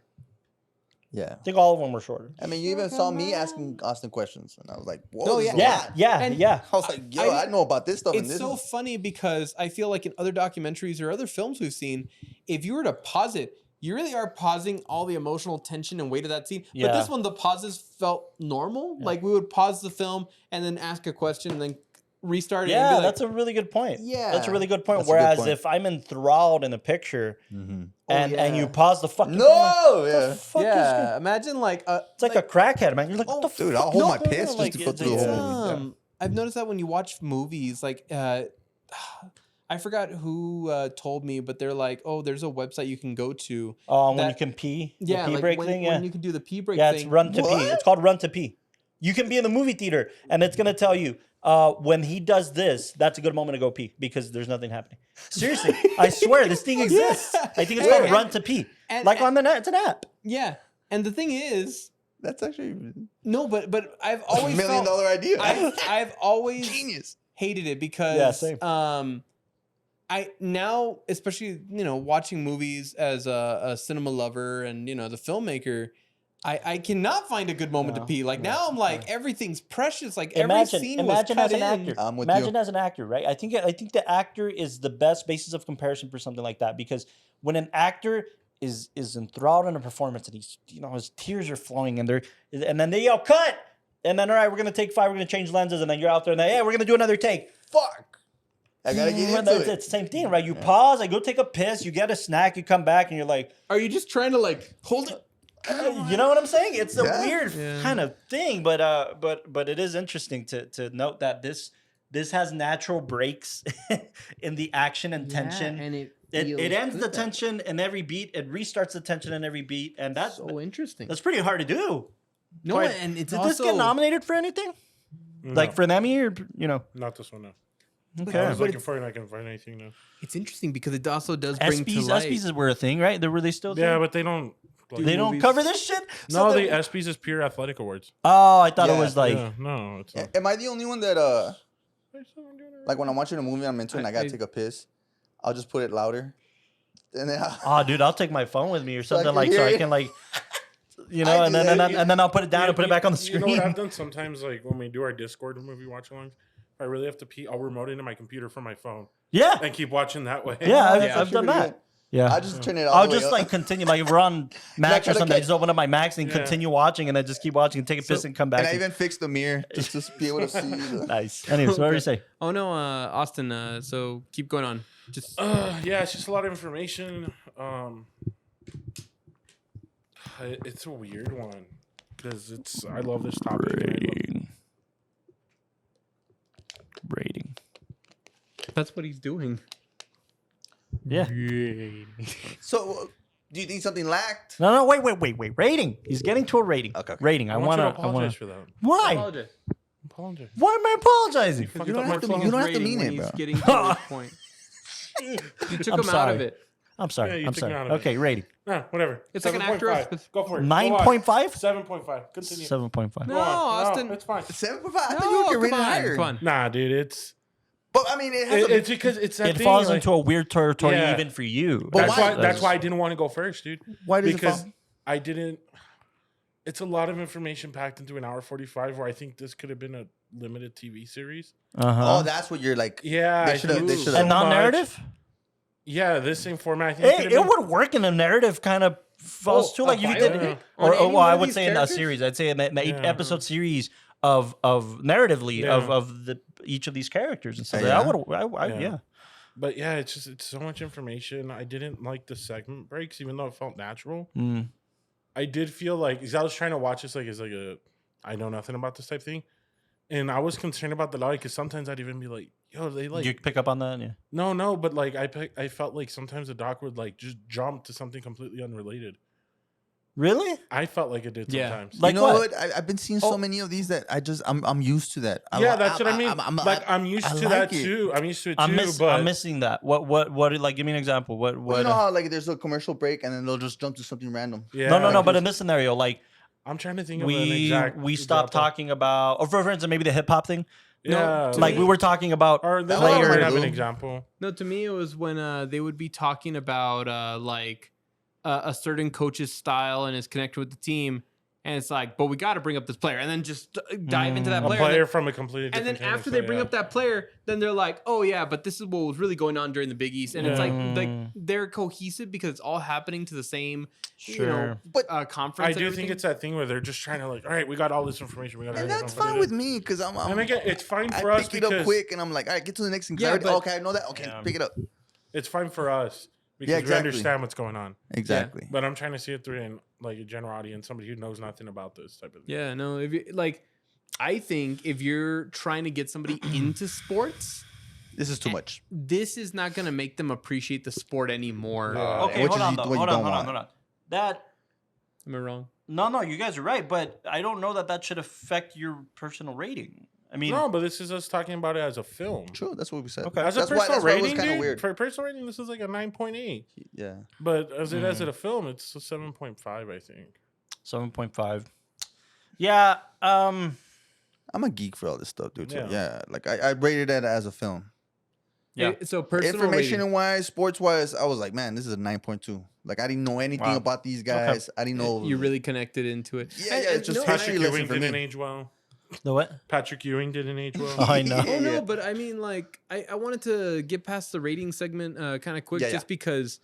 Yeah. I think all of them were shorter. I mean, you even saw me asking Austin questions, and I was like, "Whoa, No, this is a Yeah, lot." yeah, And- yeah. I was like, "Yo, I know about this stuff." And It's this so is... funny because I feel like in other documentaries or other films we've seen, if you were to pause it, you really are pausing all the emotional tension and weight of that scene. But Yeah. this one, the pauses felt normal. Like we would pause the film and then ask a question and then restart it. and Yeah, be like, that's a really good point. Yeah. That's a really good point. That's a good Whereas point. if I'm enthralled in a picture Mhm. and you yeah. pause the fucking No, film, like, yeah. the fuck is yeah. this? Imagine like It's like a crackhead, man. You're like, what the Dude, fuck? I'll hold is my going piss on? just to go through the it's, whole movie. I've noticed that when you watch movies, like I forgot who told me, but they're like, oh, there's a website you can go to. when that- you can pee, Yeah, the pee like break when, thing. when Yeah, you can do the pee break yeah, thing. it's Run to Pee. What? It's called Run to Pee. You can be in the movie theater, and it's gonna tell you when he does this, that's a good moment to go pee because there's nothing happening. Seriously, I swear this thing exists. I think it's called Run to Pee. and- Like on the net, it's an app. Yeah, and the thing is, That's actually no, but I've a always $1 million felt, idea. I've always Genius. hated it because Yeah, same. I now, especially watching movies as a cinema lover and the filmmaker, I cannot find a good moment to pee. Like now I'm like everything's precious. Like every scene Imagine was as cut an in. actor. I'm with Imagine you. as an actor, right? I think the actor is the best basis of comparison for something like that because when an actor is enthralled in a performance and he's his tears are flowing and then they yell cut and then all right, we're gonna take 5, we're gonna change lenses and then you're out there and hey, we're gonna do another take. Fuck. I gotta get into it. It's the same thing, right? You pause, I go take a piss, you get a snack, you come back and you're like, Are you just trying to like hold it? you know what I'm saying? It's a Yeah. weird kind of thing, but it is interesting to note that this has natural breaks in the action and tension. and it It ends the tension in every beat. It restarts the tension in every beat, and that's so interesting. pretty hard to do. No, Quite- and it's Did also this get nominated for anything? No, Like for an Emmy or not this one. No. I Okay. was looking for it and I couldn't find anything. No. It's interesting because it also does bring to ESPYs, light. ESPYs were a thing, right? Were they still? a Yeah, thing? but they don't. Like, they don't movies. cover this shit. No, So the ESPYs is pure athletic awards. Oh, I thought it Yeah, was like. Yeah, no, it's not. Am I the only one that like when I'm watching a movie I'm into and I gotta take a piss, I'll just put it louder, and then Oh, dude, I'll take my phone with me or So I something can like hear so I it. can like, I and do then that. and then I'll put it down and put it back on the You know what screen. I've done sometimes, like when we do our Discord movie watch-alongs, if I really have to pee, I'll remote into my computer from my phone Yeah, and keep watching that way. yeah, I've, Yeah. I've done Pretty that. good. Yeah, I just turn it all I'll the way just up. like continue, like if we're on Max or gotta something, I catch- just open up my Max and Yeah. continue watching, and then just keep watching and take a piss and come back. And I even fixed the mirror just to be able to see. Nice. Anyways, what were you say? Oh no, Austin. So keep going on. Just Yeah, it's just a lot of information. It's a weird one because I love this topic. and I love- Rating. That's what he's doing. Yeah. So, do you think something lacked? No, wait. Rating. He's getting to a rating. Okay. Rating. I want you to I apologize wanna. for that. Why? Apologize. Apologize. Why am I apologizing? Fucking You don't up my have to- phone. you don't have to Rating mean when it, he's bro. getting to this point. You took I'm him out of sorry. it. I'm sorry. Yeah, you I'm took me sorry. out of it. Okay, rating. Nah, whatever. It's like an actor 7.5. Go for it. 9.5? 7.5. Continue. 7.5. No, Go on. Austin. It's fine. 7.5. I No, thought you were come rated on, higher. come on. Nah, dude, it's But I mean, it has it's because it's that It thing, falls like- into a weird territory Yeah. even for you. But That's why- that's why I didn't want to go first, dude. Why does Because it fall? I didn't. It's a lot of information packed into an hour 45. Where I think this could have been a limited TV series. Uh-huh. Oh, that's what you're like. Yeah, They I should've- think they so should've- And non-narrative? much- Yeah, this same format. I think Hey, it would work in a narrative kind of falls too. a Like if you did, biopic Yeah. on or any well, one I of would these say in a characters? series. I'd say an Yeah. episode series of narratively Yeah. of the each of these characters and stuff. Yeah. I Yeah. But yeah, it's so much information. I didn't like the segment breaks, even though it felt natural. Mm. I did feel like, because I was trying to watch this like as like a I know nothing about this type thing, and I was concerned about the lie because sometimes I'd even be like, yo, they like you pick up on that? Yeah. no, but like I felt like sometimes the doc would like just jump to something completely unrelated. Really? I felt like it did Yeah. sometimes. Like you know what? what? I've been seeing so many of these that I'm used to that. Yeah, that's what I mean. I'm used I to like that it. too. I'm used to it too. but I'm missing that. What? Like, give me an example. What? Well, you know how like there's a commercial break and then they'll just jump to something random. yeah, No. But just- in this scenario, like I'm trying to think of an we exact stopped example. talking about, or for instance, maybe the hip hop thing. Yeah, to Like me- we were talking about or they Players. might have an example. No, to me it was when they would be talking about like a certain coach's style and his connection with the team, and it's like, but we got to bring up this player, and then just dive into that A player. player from a completely And different then team, after so they bring yeah. up that player, then they're like, "Oh yeah, but this is what was really going on during the Big East," and it's like Yeah. they're cohesive because it's all happening to the same, Sure. But conference. I and do everything. think it's that thing where they're just trying to like, all right, we got all this information. We got and that's fine with me because I'm And again, it's fine I for us pick it up because quick and I'm like, all right, get to the next thing. 'cause Yeah, I already- but- okay, I know that. Okay, Yeah. pick it up. it's fine for us because Yeah, we exactly. understand what's going on. Exactly. But I'm trying to see it through in like a general audience, somebody who knows nothing about this type of thing. Yeah, no, if you like, I think if you're trying to get somebody into sports, This is too much. this is not going to make them appreciate the sport anymore. Yeah. Okay, Which hold is on, what though. you Hold on, don't hold on, want. hold on. That Am I wrong? no, you guys are right, but I don't know that should affect your personal rating. I mean, No, but this is us talking about it as a film. True, that's what we said. Okay. As a That's why personal it was rating, kind of dude, weird. for a personal rating, this is like a 9.8. Yeah. But as it as a film, it's a 7.5, I think. 7.5. Yeah. I'm a geek for all this stuff, dude. Yeah. Yeah. Like I rated it as a film. Yeah. So personal Information rating. wise, sports wise, I was like, man, this is a 9.2. Like I didn't know anything Wow. about these guys. I didn't know. You really connected into it. Yeah, And- yeah, and it's just no, history Patrick lesson Ewing for didn't me. age well. The what? Patrick Ewing didn't age well. I know. Oh no, Yeah. but I mean, like, I wanted to get past the rating segment kind of quick, Yeah, just yeah. because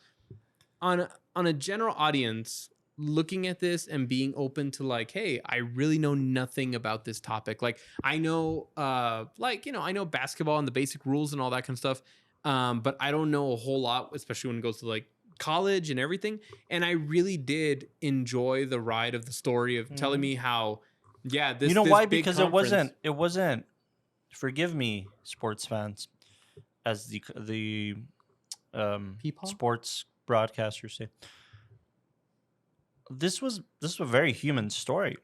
on a general audience looking at this and being open to like, hey, I really know nothing about this topic. Like, I know, I know basketball and the basic rules and all that kind of stuff, but I don't know a whole lot, especially when it goes to like college and everything. And I really did enjoy the ride of the story of telling me how. Yeah, this. You know this why? big Because conference- it wasn't. Forgive me, sports fans, as the Peepaw? sports broadcasters say. This was a very human story.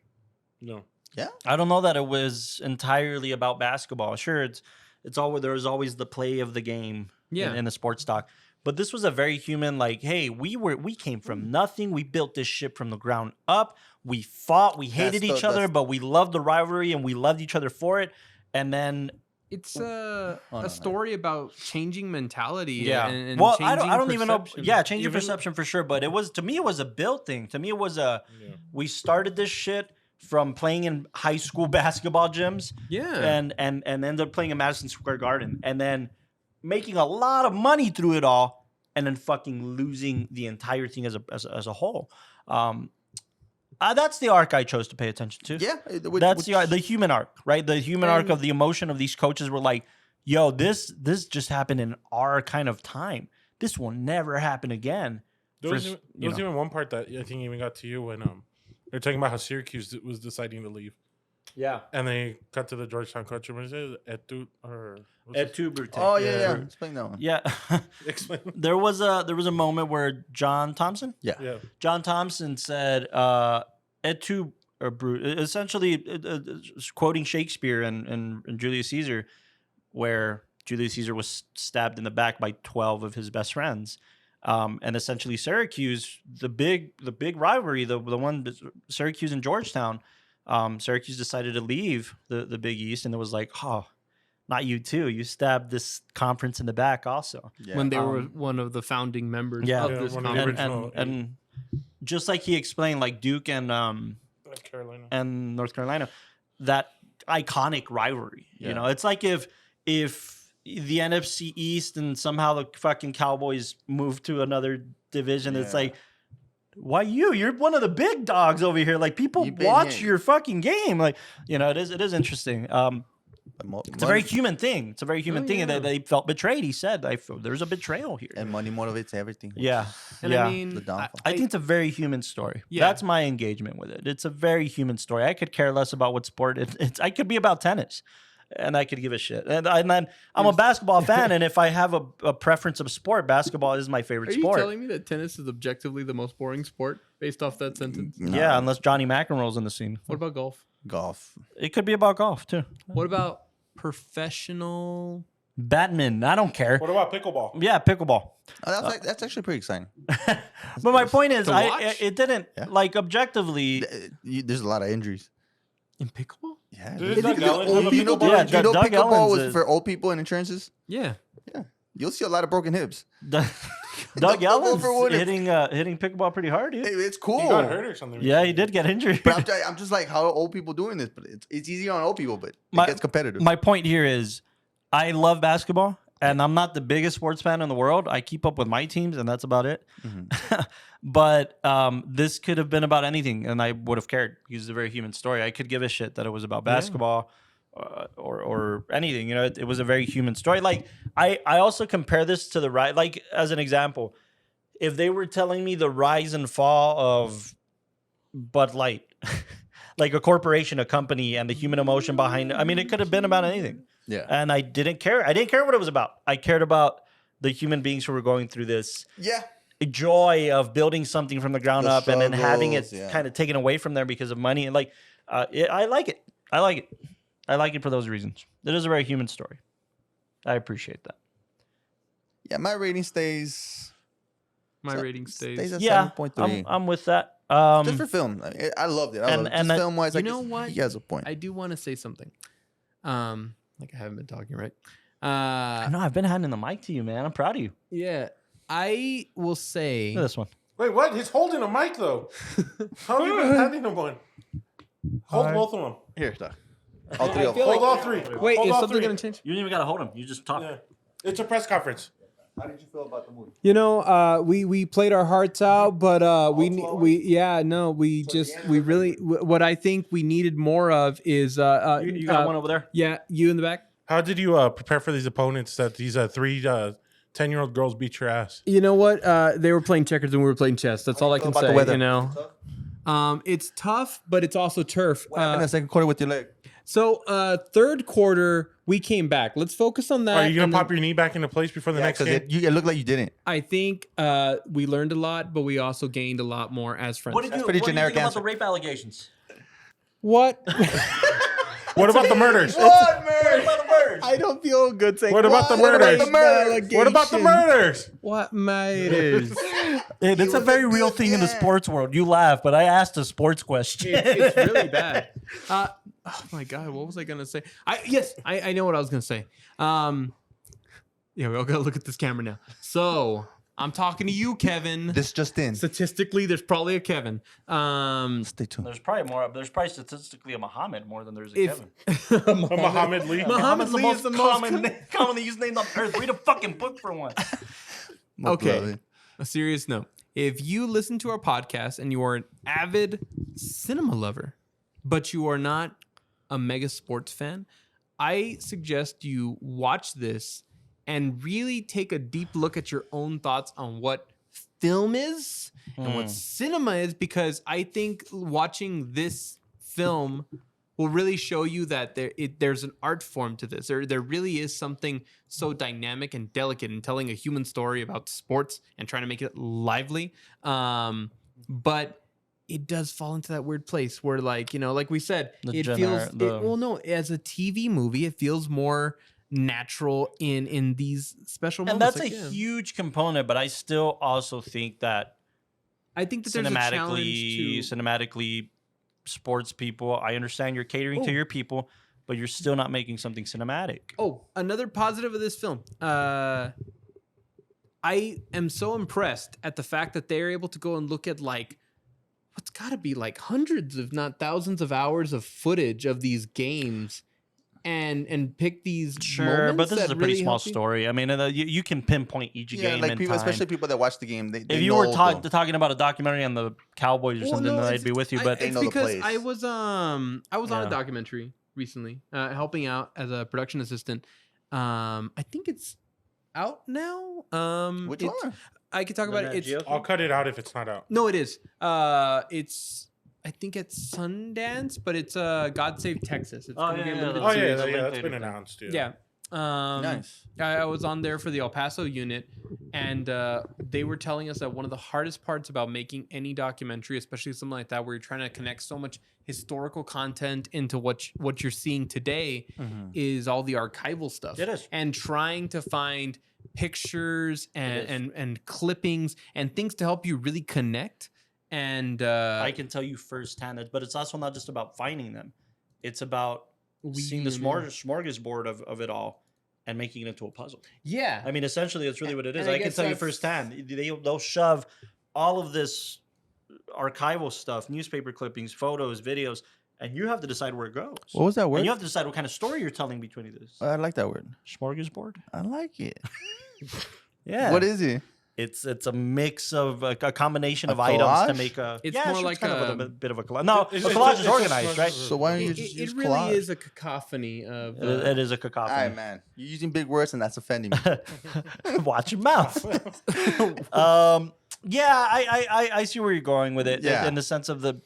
No. I don't know that it was entirely about basketball. Sure, it's always there's always the play of the game Yeah. in the sports doc. But this was a very human, like, hey, we came from nothing. We built this ship from the ground up. We fought, we hated each other, but we loved the rivalry and we loved each other for it. And then It's a no. story about changing mentality. yeah, and well, changing I don't even know. perception. Yeah, changing Even- perception for sure. But it was to me, it was a built thing. To me, it was a Yeah. we started this shit from playing in high school basketball gyms. Yeah. and ended up playing in Madison Square Garden, and then making a lot of money through it all, and then fucking losing the entire thing as a whole. That's the arc I chose to pay attention to. Yeah. That's the human arc, right? The human arc of the emotion of these coaches were like, yo, this just happened in our kind of time. This will never happen again. There was, For- there was even one part that I think even got to you when they're talking about how Syracuse was deciding to leave. Yeah. And they cut to the Georgetown culture. What is it? Etude or Brute. Oh yeah, Yeah. yeah. Explain that one. Yeah. Explain. There was a moment where John Thompson Yeah. John Thompson said, "Et tu, or brute," essentially quoting Shakespeare and Julius Caesar, where Julius Caesar was stabbed in the back by 12 of his best friends, and essentially Syracuse, the big rivalry, the one Syracuse and Georgetown, Syracuse decided to leave the Big East, and it was like, oh, not you too. You stabbed this conference in the back also. Yeah. When they were one of the founding members Yeah. of Yeah, this one of the conference. original- And just like he explained, like Duke and North Carolina. North Carolina, that iconic rivalry. Yeah. You know, it's like if the NFC East and somehow the fucking Cowboys move to another division, it's Yeah. like, why you? You're one of the big dogs over here. Like people You've been watch here. your fucking game. Like, you know, it is interesting. It's a very human thing. It's a very human thing, and yeah. they felt betrayed. He said, "There's a betrayal here." and money motivates everything. Yeah, And yeah. I mean, The downfall. I think it's a very human story. Yeah. That's my engagement with it. It's a very human story. I could care less about what sport it's. I could be about tennis, and I could give a shit. And then I'm a basketball fan, and if I have a preference of sport, basketball is my favorite are you sport. telling me that tennis is objectively the most boring sport based off that sentence? No. Yeah, unless Johnny McEnroe's in the scene. What about golf? Golf. It could be about golf too. What about professional? Badminton, I don't care. What about pickleball? Yeah, pickleball. That's actually pretty exciting. But my point is, To watch? it didn't Yeah. like objectively. There's a lot of injuries. In pickleball? Yeah. Dude, Doug You know, Ellens old have a people, pickleball? Yeah, you know Doug pickleball Ellens was is- for old people in insurances? Yeah. You'll see a lot of broken hips. Doug Don't go for Ellen's one. hitting pickleball pretty hard, dude. Hey, it's cool. He got hurt or something. Yeah, he did get injured. But I'm just like, how are old people doing this? But it's easier on old people, but it My- gets competitive. My point here is, I love basketball, and I'm not the biggest sports fan in the world. I keep up with my teams, and that's about it. Mm-hmm. But this could have been about anything, and I would have cared because it's a very human story. I could give a shit that it was about basketball or anything. You know, it was a very human story. Like I also compare this to the rise. Like as an example, if they were telling me the rise and fall of Bud Light, like a corporation, a company, and the human emotion behind it. I mean, it could have been about anything. Yeah. And I didn't care. I didn't care what it was about. I cared about the human beings who were going through this Yeah. joy of building something from the ground The up and then having it struggles, yeah. kind of taken away from them because of money. And like, I like it. I like it. I like it for those reasons. It is a very human story. I appreciate that. Yeah, my rating stays. My rating stays. Stays at Yeah, 7.3. I'm with that. Just for film. I loved it. I loved it. Just and film wise, you know what? He has a point. I do want to say something. Like I haven't been talking, right? I know I've been handing the mic to you, man. I'm proud of you. Yeah. I will say Look at this one. Wait, what? He's holding a mic though. How have you been handing him one? Hold both of them. Here, Doc. All three of them. Hold all three. Wait, Hold is all something three. gonna change? You don't even gotta hold him. You just talk. Yeah. It's a press conference. How did you feel about the movie? You know, we played our hearts out, but we really what I think we needed more of is You got one over there. yeah, you in the back. How did you prepare for these opponents that these three 10-year-old girls beat your ass? You know what? They were playing checkers and we were playing chess. That's all I can about the say. weather? You know, it's tough, but it's also turf. What happened in the second quarter with your leg? So third quarter we came back. Let's focus on that. Are you going and to then pop your knee back into place before the Yeah, next because game? it looked like you didn't. I think we learned a lot, but we also gained a lot more as friends. What did you, pretty what do you generic think about answer. the rape allegations? What? What about the murders? What, man? I don't feel good saying. What about the murders? What about the murders? What murders? Hey, that's a very real thing in the sports world. You laugh, but I asked a sports question. It's really bad. Oh my god, what was I gonna say? I know what I was gonna say. Yeah, we all gotta look at this camera now. So I'm talking to you, Kevin. This just in. Statistically, there's probably a Kevin. Stay tuned. There's probably statistically a Muhammad more than there's a Kevin. A Muhammad Lee? Muhammad Lee is the most commonly used name on earth. Read a fucking book for once. Okay. A serious note. If you listen to our podcast and you are an avid cinema lover, but you are not a mega sports fan, I suggest you watch this and really take a deep look at your own thoughts on what film is and what cinema is, because I think watching this film will really show you that there's an art form to this. There really is something so dynamic and delicate in telling a human story about sports and trying to make it lively. But it does fall into that weird place where, like, you know, like we said, as a TV movie, it feels more natural in these special And moments. that's a huge component, but I still also think that I think that there's a challenge to cinematically, sports people, I understand you're catering to your people, but you're still not making something cinematic. Oh, another positive of this film. I am so impressed at the fact that they're able to go and look at, like, what's got to be like hundreds, if not thousands of hours of footage of these games and pick these moments but this is a pretty really small help you. story. I mean, you can pinpoint each game like in people, time. especially people that watch the game. They If you know were talking about a documentary on the Cowboys or something, then I'd be with you. But They it's know the because plays. I was on a documentary recently, helping out as a production assistant. I think it's out now. Which one? I could talk about it. It's I'll cut it out if it's not out. No, it is. It's I think it's Sundance, but it's God Save Texas. It's gonna be a limited series. That's been announced. Yeah. Nice. I was on there for the El Paso unit, and they were telling us that one of the hardest parts about making any documentary, especially something like that, where you're trying to connect so much historical content into what you're seeing today, is all the archival stuff. It is. And trying to find pictures and clippings and things to help you really connect. And I can tell you firsthand that, but it's also not just about finding them. It's about seeing the smorgasbord of it all and making it into a puzzle. Yeah. I mean, essentially, that's really what it is. And I I can guess tell you that's- firsthand. They'll shove all of this archival stuff, newspaper clippings, photos, videos, and you have to decide where it goes. What was that And word? you have to decide what kind of story you're telling between this. I like that word. Smorgasbord? I like it. Yeah. What is it? It's a mix of a combination A of items to collage? make a. It's yeah, more sure, like kind of a- a bit of a collage. No, It's a just- collage it's is just- organized, right? So why don't you It, just it use really collage? is a cacophony of. It is a All cacophony. right, man. You're using big words and that's offending me. Watch your mouth. Yeah, I see where you're going with it. Yeah. In the sense of the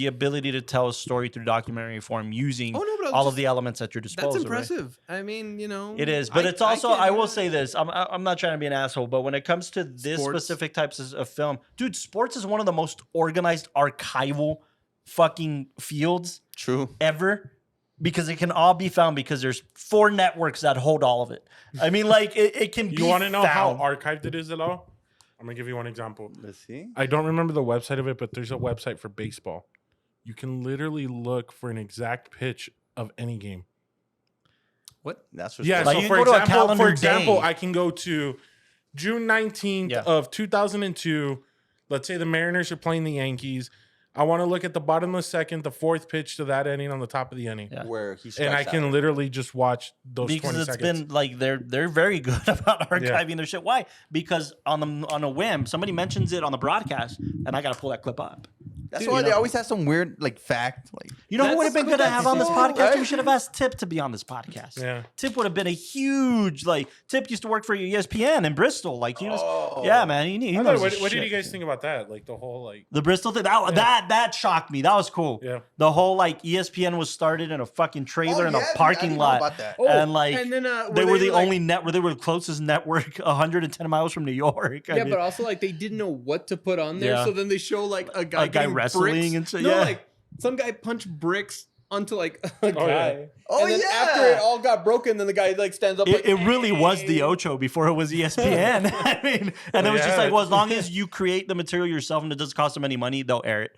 ability to tell a story through documentary form using Oh, no, but I was all of just- the elements at your disposal. That's right? impressive. I mean, you know, It is, but it's also. I will say this. this. I'm not trying to be an asshole, but when it comes to this Sports. specific types of film, dude, sports is one of the most organized archival fucking fields True. ever, because it can all be found because there's 4 networks that hold all of it. I mean, like it can be. You want to know how found. archived it is at all? I'm gonna give you one example. Let's see. I don't remember the website of it, but there's a website for baseball. You can literally look for an exact pitch of any game. What? That's for Yeah. Like, So you for can go to a example, calendar day. I can go to June 19th of 2002. Let's say the Mariners are playing the Yankees. I want to look at the bottom of the second, the 4th pitch to that inning on the top of the inning. Yeah. where he And I strikes can out. literally just watch those Because 20 it's seconds. been like they're very good about archiving their shit. Why? Because on a whim, somebody mentions it on the broadcast, and I got to pull that clip up. That's Dude, why you they know- always have some weird like fact. Like You know who would have been good to have on this podcast? right? We should have asked Tip to be on this podcast. Yeah. Tip would have been a huge Tip used to work for ESPN in Bristol. Like he was, Oh. yeah, man. He I knows thought, his what did shit. you guys think about that? Like the whole The Bristol thing that shocked me. That was cool. Yeah. The whole ESPN was started in a fucking trailer in yeah, a dude, I parking didn't know lot, about that. and they were the only network. They were the closest network, 110 miles from New York. I Yeah, mean, but also they didn't know what to put on there, Yeah. so then they show a guy getting wrestling bricks. and shit, No, yeah. some guy punched bricks onto a yeah. guy. Oh, and then yeah. after it all got broken, then the guy stands up. it really was the Ocho before it was ESPN. I mean, and it was just Yeah. well, as long as you create the material yourself and it doesn't cost them any money, they'll air it.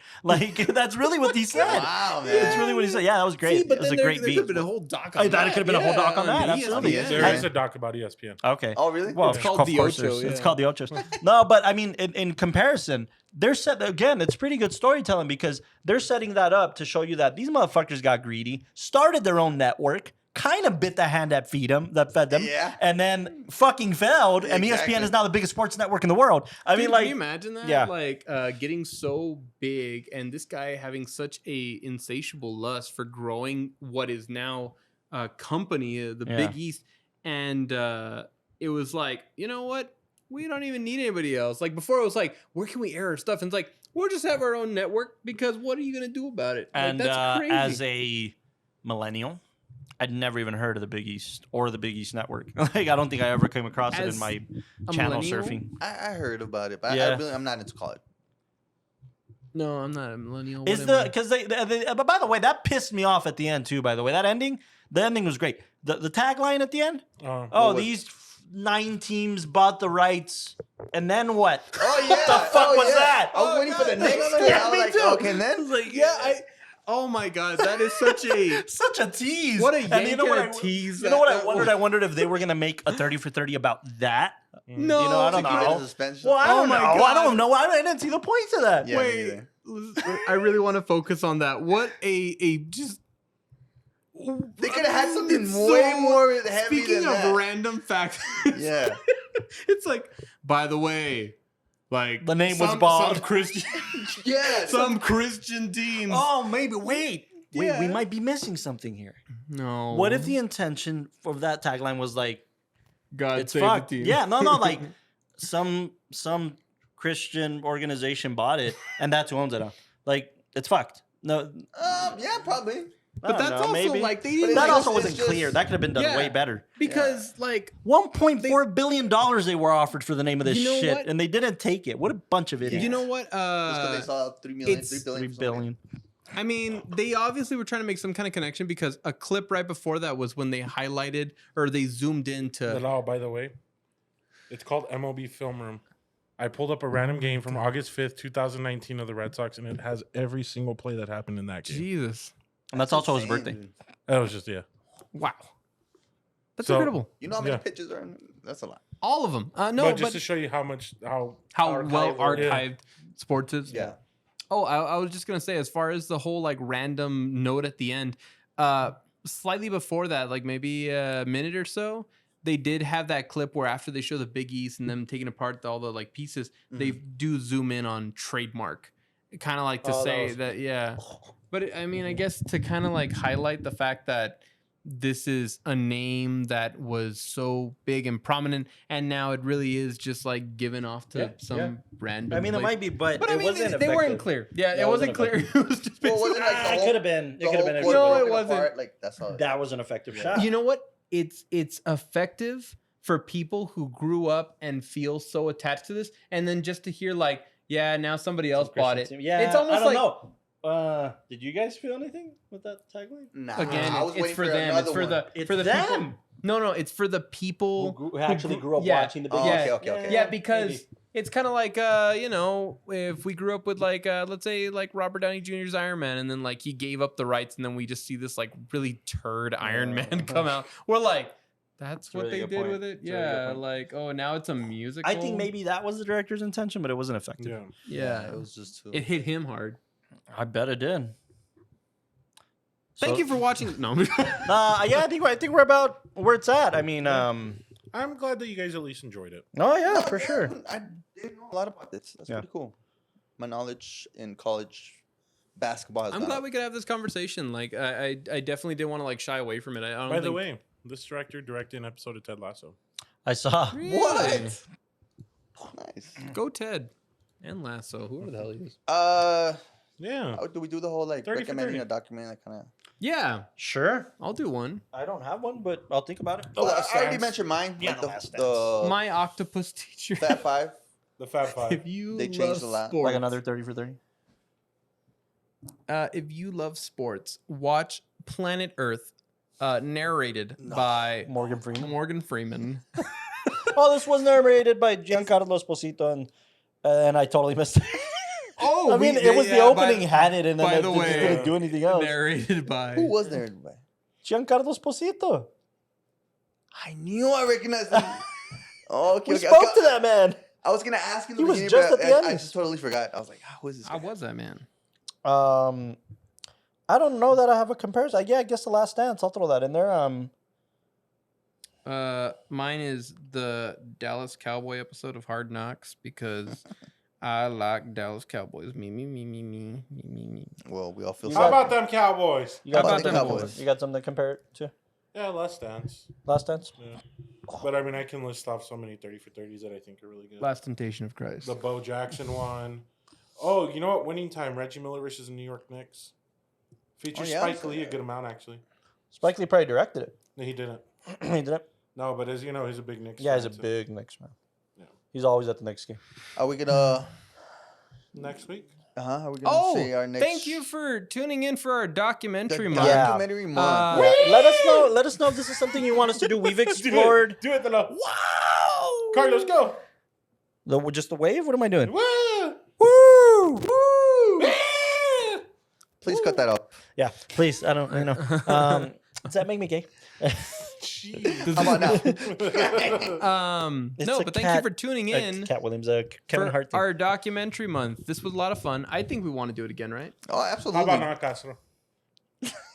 That's really what he said. Wow, man. That's really what he said. Yeah, that was great. See, but it was then a great there beat. could have been a whole doc. I On thought it that. could have been a whole doc on that, the absolutely. ESPN. There is a doc about ESPN. Okay. Oh, really? Well, It's of called the course Ocho, It's yeah. called the Ochos. No, but I mean, in comparison, they're it's pretty good storytelling because they're setting that up to show you that these motherfuckers got greedy, started their own network, kind of bit the hand that fed them, Yeah. and then fucking failed. And Exactly. ESPN is now the biggest sports network in the world. I mean, Dude, can you imagine that? yeah. Getting so big and this guy having such a insatiable lust for growing what is now a company, the Yeah. Big East. And it was like, you know what? We don't even need anybody else. Like before it was like, where can we air our stuff? And it's like, We'll just have our own network because what are you gonna do about it? And that's crazy. as a millennial, I'd never even heard of the Big East or the Big East Network. Like, I don't think I ever came across it in As my a channel millennial? surfing. I heard about it, but Yeah. I'm not into college. No, I'm not a millennial. Is What am I? because but by the way, that pissed me off at the end too. By the way, the ending was great. The tagline at the end. Oh, Oh, was- these 9 teams bought the rights, and then what? Oh yeah, the fuck was that? I was waiting for the next thing. Yeah, I was me like, too. okay, and then Oh my god, that is such a Such a tease. what a And yank you know what and a tease. You know what I that wondered? was. I wondered if they were gonna make a 30 for 30 about that. No, You know, I don't to keep it know. in suspension. Well, I Oh don't my know. I God. don't know. I didn't see the point to that. Yeah, me Wait, neither. I really want to focus on that. What a just. They could have had something It's way so- more heavy Speaking than of that. random facts, Yeah. it's like, by the way, like The name was some Bob. Christian, Yeah. some Christian teams. Oh, maybe. Wait, we Yeah. might be missing something here. No, What if the intention of that tagline was like, God it's save fucked? the team? Yeah, no, like some Christian organization bought it, and that's who owns it now. Like, it's fucked. No, Yeah, probably. but that's also maybe. like they But didn't. it's that like- also it's wasn't just- clear. That could have been done Yeah. way better. because like $1.4 billion they were offered for the name of this You know shit, what? and they didn't take it. What a bunch of idiots. you know what? Just because they saw 3 million, it's 3 billion. 3 billion. I mean, they obviously were trying to make some kind of connection because a clip right before that was when they highlighted or they zoomed into. oh, by the way, it's called MLB Film Room. I pulled up a random game from August 5th, 2019 of the Red Sox, and it has every single play that happened in that game. Jesus! And that's also his insane, birthday. dude. That was just, yeah. Wow, that's So- incredible. You know how many Yeah. pitches are in? That's a lot. All of them. No, but just but to show you how how archived- well yeah. archived sports is. Yeah. Oh, I was just gonna say, as far as the whole like random note at the end, slightly before that, like maybe a minute or so, they did have that clip where after they show the Big East and them taking apart all the like pieces, they do zoom in on trademark, kind of like to Oh, that say was- that yeah. But I mean, I guess to kind of like highlight the fact that this is a name that was so big and prominent, and now it really is just like given off to Yeah, some yeah. random. I mean, it place. might be, but But I it mean, wasn't they weren't effective. clear. Yeah, Yeah, it it wasn't wasn't clear. It was just Well, wasn't basically- like the It whole- could have been. the It could have whole been. court No, it broken wasn't. apart, like that's all. That was an effective shot. You know what? It's effective for people who grew up and feel so attached to this, and then just to hear like, yeah, now somebody else bought it. Yeah, it's almost I don't like know. Did you guys feel anything with that tagline? Nah, again, I was it's waiting for them. It's another for one. the It's for the them. people. No, it's for the people Who actually grew up yeah. watching the Big Oh, East. okay. Yeah, because maybe. it's kind of like you know, if we grew up with like let's say like Robert Downey Jr.'s Iron Man, and then like he gave up the rights, and then we just see this like really turd Iron Man come out. We're like, that's a what really they good did point. with it. It's a really good Yeah, point. like oh, now it's a musical. I think maybe that was the director's intention, but it wasn't effective. Yeah. yeah, it was just too. it hit him hard. I bet it did. Thank you for watching. No, Yeah, I think we're about where it's at. I mean, I'm glad that you guys at least enjoyed it. oh yeah, for sure. I didn't know a lot about this. That's Yeah. pretty cool. My knowledge in college basketball has I'm gone glad up. we could have this conversation. Like I definitely didn't want to like shy away from it. I don't By the think- way, this director directed an episode of Ted Lasso. I saw. Really? What? Nice. Go Ted and Lasso, whoever the hell he is. Yeah. Do we do the whole like 30 for recommending 30. a document that kind of? Yeah, Sure. I'll do one. I don't have one, but I'll think about it. Oh, I already Dance. mentioned mine. Yeah, like The Last the My octopus teacher. Fat Five. The Fab Five. If you They love changed a lot. sports, Like another 30 for 30. if you love sports, watch Planet Earth, narrated by Morgan Freeman. Morgan Freeman. Oh, this was narrated by Giancarlo Esposito, and I totally missed it. Oh, I mean, it was the opening had it, and then by it the just way, didn't do anything else. narrated by Who was there? By? Giancarlo Esposito. I knew I recognized him. Oh, okay, We okay. spoke to that man. I was gonna ask in the He was beginning, just but at the I end. just totally forgot. I was like, who is this guy? How was that man? I don't know that I have a comparison. Yeah, I guess The Last Dance. I'll throw that in there. Mine is the Dallas Cowboy episode of Hard Knocks because I like Dallas Cowboys. Me. Well, we all feel You How got- about them Cowboys? You got How about something? the Cowboys? You got something to compare it to? Yeah, Last Dance. Last Dance. Yeah. But I mean, I can list off so many 30 for 30s that I think are really good. Last Temptation of Christ. The Bo Jackson one. Oh, you know what? Winning Time. Reggie Miller versus the New York Knicks. Features Spike Lee a good amount, actually. Spike Lee probably directed it. No, he didn't. He did it. No, but as you know, he's a big Knicks Yeah, fan. he's a big Knicks fan. Yeah. He's always at the Knicks game. Are we gonna? Next week? Are we gonna say our next? thank you for tuning in for our documentary the month. Yeah. documentary month. Let us know. Let us know if this is something you want us to do. We've explored. Do it, Delo. Wow! Carlos, go! Just the wave. What am I doing? Woo! Woo! Please cut that out. Yeah, please. I don't. Does that make me gay? Jeez. How about now? It's No, a but thank you Cat- for tuning in Cat Williams, Kevin for Hart. Thing. our documentary month. This was a lot of fun. I think we want to do it again, right? Oh, How absolutely. about not, Castro?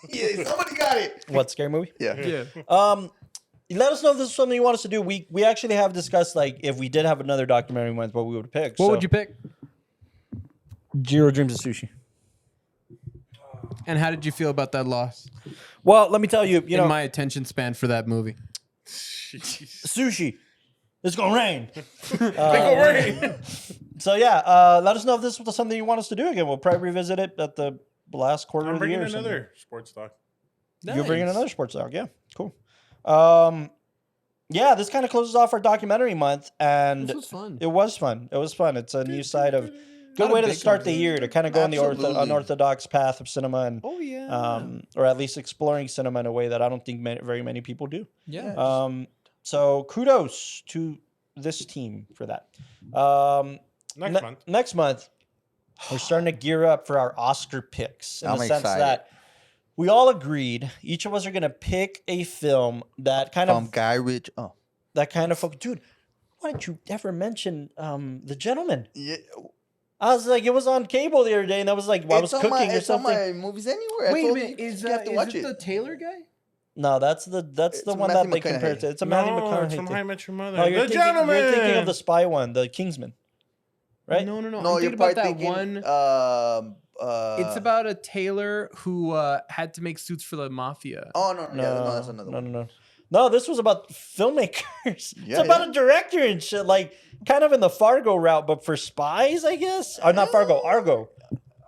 Yeah, somebody got it. What scary movie? Yeah. Let us know if this is something you want us to do. We actually have discussed like if we did have another documentary month, what we would pick. What would you pick? Jiro Dreams of Sushi. And how did you feel about that loss? Well, let me tell you. You know, My attention span for that movie. sushi. It's gonna rain. Rain. So yeah, let us know if this was something you want us to do again. We'll probably revisit it at the last quarter I'm of the year. bringing or something. another sports doc. You're bringing Nice. another sports dog. Yeah, cool. Yeah, this kind of closes off our documentary month, and This was fun. it was fun. It was fun. It's a new side of good Not a way to big start one. the year to kind of go on the Absolutely. unorthodox path of cinema and Oh yeah. or at least exploring cinema in a way that I don't think very many people do. yeah. So kudos to this team for that. Next month, we're starting to gear up for our Oscar picks in I'm the sense excited. that we all agreed each of us are going to pick a film that kind of Guy Ritchie. Oh. dude. Why didn't you ever mention The Gentleman? Yeah. I was like, it was on cable the other day, and I was like, I was cooking or It's on something. my movies anywhere. Wait I a told minute. you, Is you have to watch it. the Taylor guy? No, that's the It's one Matthew that they compare it McConaughey. to. It's a Matthew No, it's McConaughey from thing. How I Met Your Mother. No, The you're thinking of the spy one, the Kingsman, right? No. No, I'm you're thinking about probably that thinking. one. It's about a tailor who had to make suits for the mafia. Oh no, yeah, that's another one. No. No, this was about filmmakers. It's Yeah, about yeah. a director and shit, like kind of in the Fargo route, but for spies, I guess. Or not Fargo, Argo.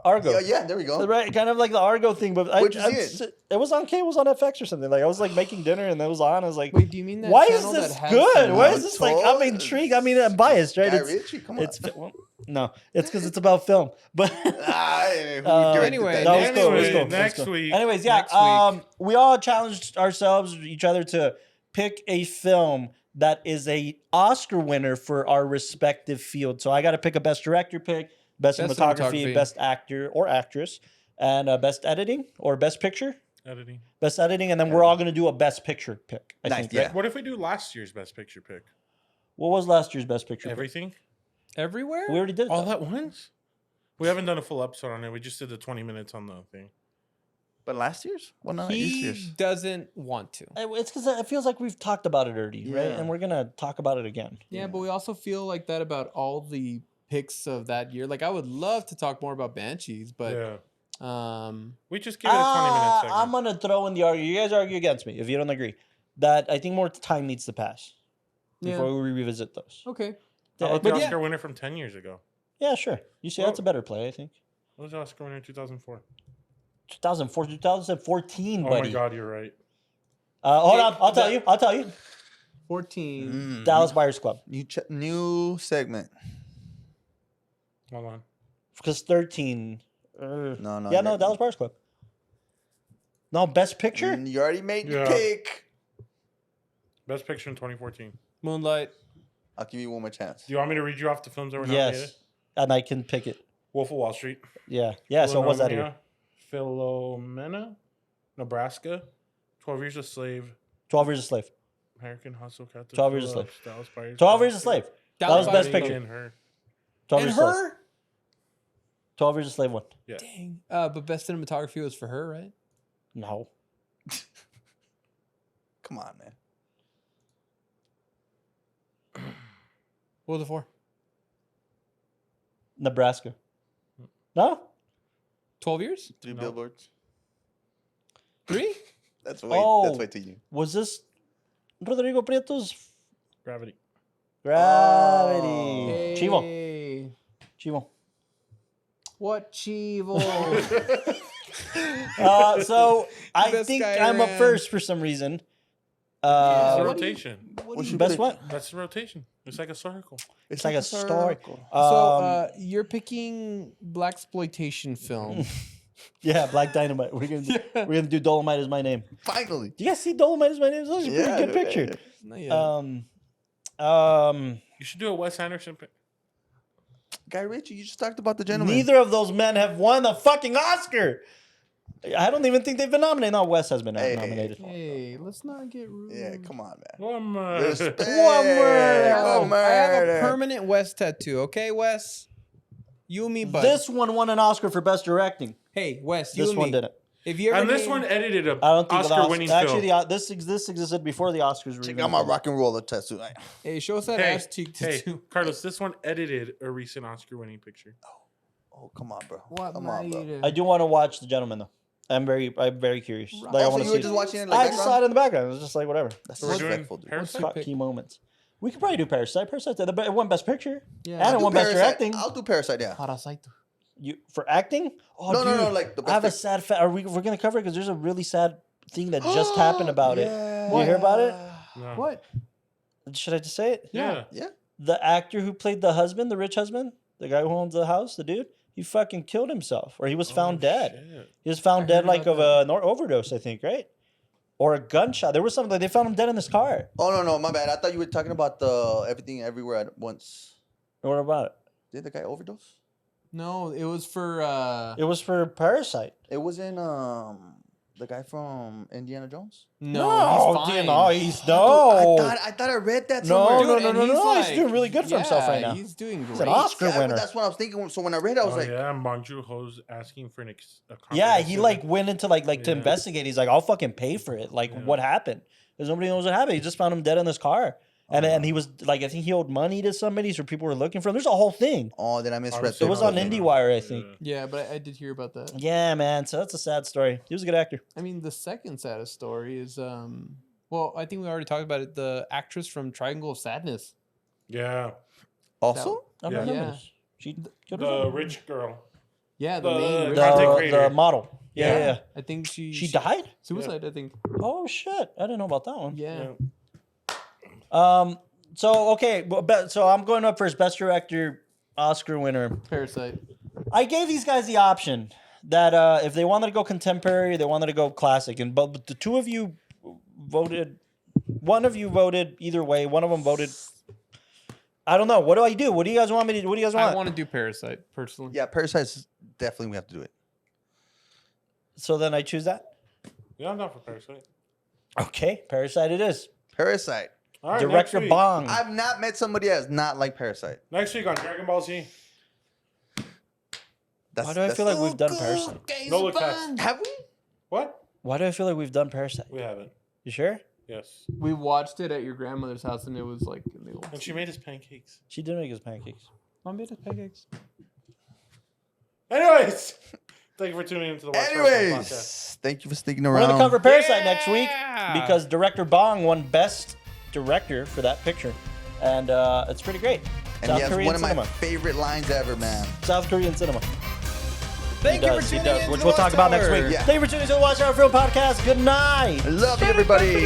Yeah, there we go. Right, kind of like the Argo thing, but Where'd you see it? It was on cable, it was on FX or something. Like I was like making dinner and it was on. I was like, Wait, do you mean that why is channel this that has good? some- Why is this like? I'm Told- intrigued. I mean, I'm biased, right? Guy It's Ritchie, come on. well, no, it's because it's about film. But Anyway, that was cool. It was Anyway, cool. It was next cool. week. Anyways, yeah. Next week. We all challenged ourselves, each other, to pick a film that is a Oscar winner for our respective field. So I got to pick a best director pick, best cinematography, best actor or actress, and best editing or best picture. Editing. Best editing, and then we're all going to do a best picture pick. I Nice, think, yeah. right? What if we do last year's best picture pick? What was last year's best picture? Everything? Everywhere? Pick? We already did it. All though. at once? We haven't done a full episode on it. We just did the 20 minutes on the thing. But last year's? Well, not this He year's. doesn't want to. It's because it feels like we've talked about it already, right? Yeah. And we're gonna talk about it again. Yeah, but we also feel like that about all the picks of that year. Like I would love to talk more about Banshees, but Yeah. We just give it a 20-minute segment. I'm gonna throw in the argument. You guys argue against me if you don't agree. That I think more time needs to pass before we revisit those. okay. How about the But yeah. Oscar winner from 10 years ago? Yeah, sure. You see, that's a better play, I think. What was the Oscar winner in 2004? 2004, 2014, Oh buddy. my God, you're right. Hold on, I'll tell you. 14. Dallas Buyers Club. New segment. Hold on. Because 13. No. Yeah, no, Dallas Buyers Club. No, best picture? You already made your Yeah. pick. Best picture in 2014. Moonlight. I'll give you one more chance. Do you want me to read you off the films that were nominated? Yes. And I can pick it. Wolf of Wall Street. Yeah. Yeah, so what's that here? Philomena, Nebraska, 12 Years a Slave, 12 Years a Slave. American Hustle, Captain 12 Years a Phillips, Slave. Dallas Buyers 12 Club, Years a Slave. That Dallas was best Buyers picture. and her. 12 And Years a Slave. her? 12 Years a Slave won. Yeah. Dang. But best cinematography was for her, right? No. Come on, man. What was it for? Nebraska. No? 12 years? 3 No. billboards. 3? That's Oh. way to you. Was this Rodrigo Prieto's Gravity. Gravity? Oh. Chivo. Hey. Chivo. What Chivo? So I Best think guy I'm up around. first for some reason. It's a what do you- rotation. What's your Best pick? what? That's the rotation. It's like a circle. It's like a story. circle. You're picking blaxploitation film. Yeah, Black Dynamite. We're gonna do Dolomite is my name. Finally. Do you guys see Dolomite is my name? It's actually a pretty good picture. Not yet. You should do a Wes Anderson pick. Guy Ritchie, you just talked about the gentleman. Neither of those men have won a fucking Oscar. I don't even think they've been nominated. No, Wes has been nominated. Hey, let's not get rude. Yeah, come on, man. One more. Respect. One word. One I have a word. permanent Wes tattoo. Okay, Wes? You and me, bud. This one won an Oscar for best directing. Hey, Wes, you This and one me. didn't. If you ever And this need- one edited a I don't think Oscar-winning actually film. this existed before the Oscars were Check even out my invented. rock and roller tattoo. Hey, show us that Hey, ass cheek hey, tattoo. Carlos, this one edited a recent Oscar-winning picture. Oh, come on, bro. What Come on, bro. I do want to watch The Gentleman though. I'm very curious. Like, I Also, want to you see were just it. watching it I like just saw it in the background. It was just like whatever. That's So we're doing respectful, dude. Parasite? What's your Key moments. We could probably do Parasite. Parasite. It won Best Picture. Yeah. And it Do won Best Parasite. Directing. I'll do Parasite, yeah. Parasite. You for acting? Oh, No, dude, no, like the I have a best sad. We're gonna cover it because there's a really sad thing that just happened about it. You hear about it? No. What? Should I just say it? Yeah. Yeah. The actor who played the husband, the rich husband, the guy who owns the house, the dude, he fucking killed himself, or he was found dead. Shit. He was found I dead heard like about of an overdose, I think, right? Or a gunshot. There was something like they found him dead in his car. Oh, no, my bad. I thought you were talking about the Everything Everywhere at Once. What about it? Did the guy overdose? No, it was for It was for Parasite. It was in the guy from Indiana Jones. no, he's fine. no, he's no. I thought I read that No, somewhere. no, Dude, no, and no, he's no. He's like- doing really good for himself right yeah, now. He's doing He's an great. Oscar Yeah, but winner. that's what I was thinking. So when I read it, I was Oh, like, yeah, Bong Joon-ho's asking for a Yeah, he comprehensive- like went into like to Yeah. investigate. He's like, I'll fucking pay for it. Like, Yeah. what happened? Because nobody knows what happened. He just found him dead in his car, and he was like, I think he owed money to somebody, so people were looking for him. There's a whole thing. oh, then I misread Obviously It was not on a IndieWire, I think. Yeah, but I did hear about that. Yeah, man. So that's a sad story. He was a good actor. I mean, the second saddest story is well, I think we already talked about it. The actress from Triangle of Sadness. Yeah, also. I don't Yeah. remember Yeah. this. She good the rich girl. Yeah, the The- main. the- content the creator. model. Yeah. I think she died. Suicide. I think. Oh shit! I didn't know about that one. Yeah. So okay, so I'm going up first. Best director, Oscar winner. Parasite. I gave these guys the option that if they wanted to go contemporary, they wanted to go classic, and but the two of you voted. One of you voted either way. One of them voted. I don't know. What do I do? What do you guys want me to do? What do you guys want? I want to do Parasite personally. Yeah, Parasite's definitely we have to do it. So then I choose that. Yeah, I'm not for Parasite. Okay, Parasite it is. Parasite. All right, Director next week. Bong. I've not met somebody that's not like Parasite. Next week on Dragon Ball Z. Why do I feel like we've done Parasite? No look test. Have we? What? Why do I feel like we've done Parasite? We haven't. You sure? Yes. We watched it at your grandmother's house, and it was like in the old. And she made us pancakes. She did make us pancakes. Mom made us pancakes. Anyways, thank you for tuning into the WatchTower podcast. Anyways, thank you for sticking We're around. gonna cover Parasite next week Yeah! because director Bong won Best Director for that picture, and it's pretty great. and he has one of my favorite lines ever, man. South Korean cinema. Thank you for tuning in. Which we'll talk about next week. Yeah. Thank you for tuning in to the WatchTower Film Podcast. Good night. I love you, everybody.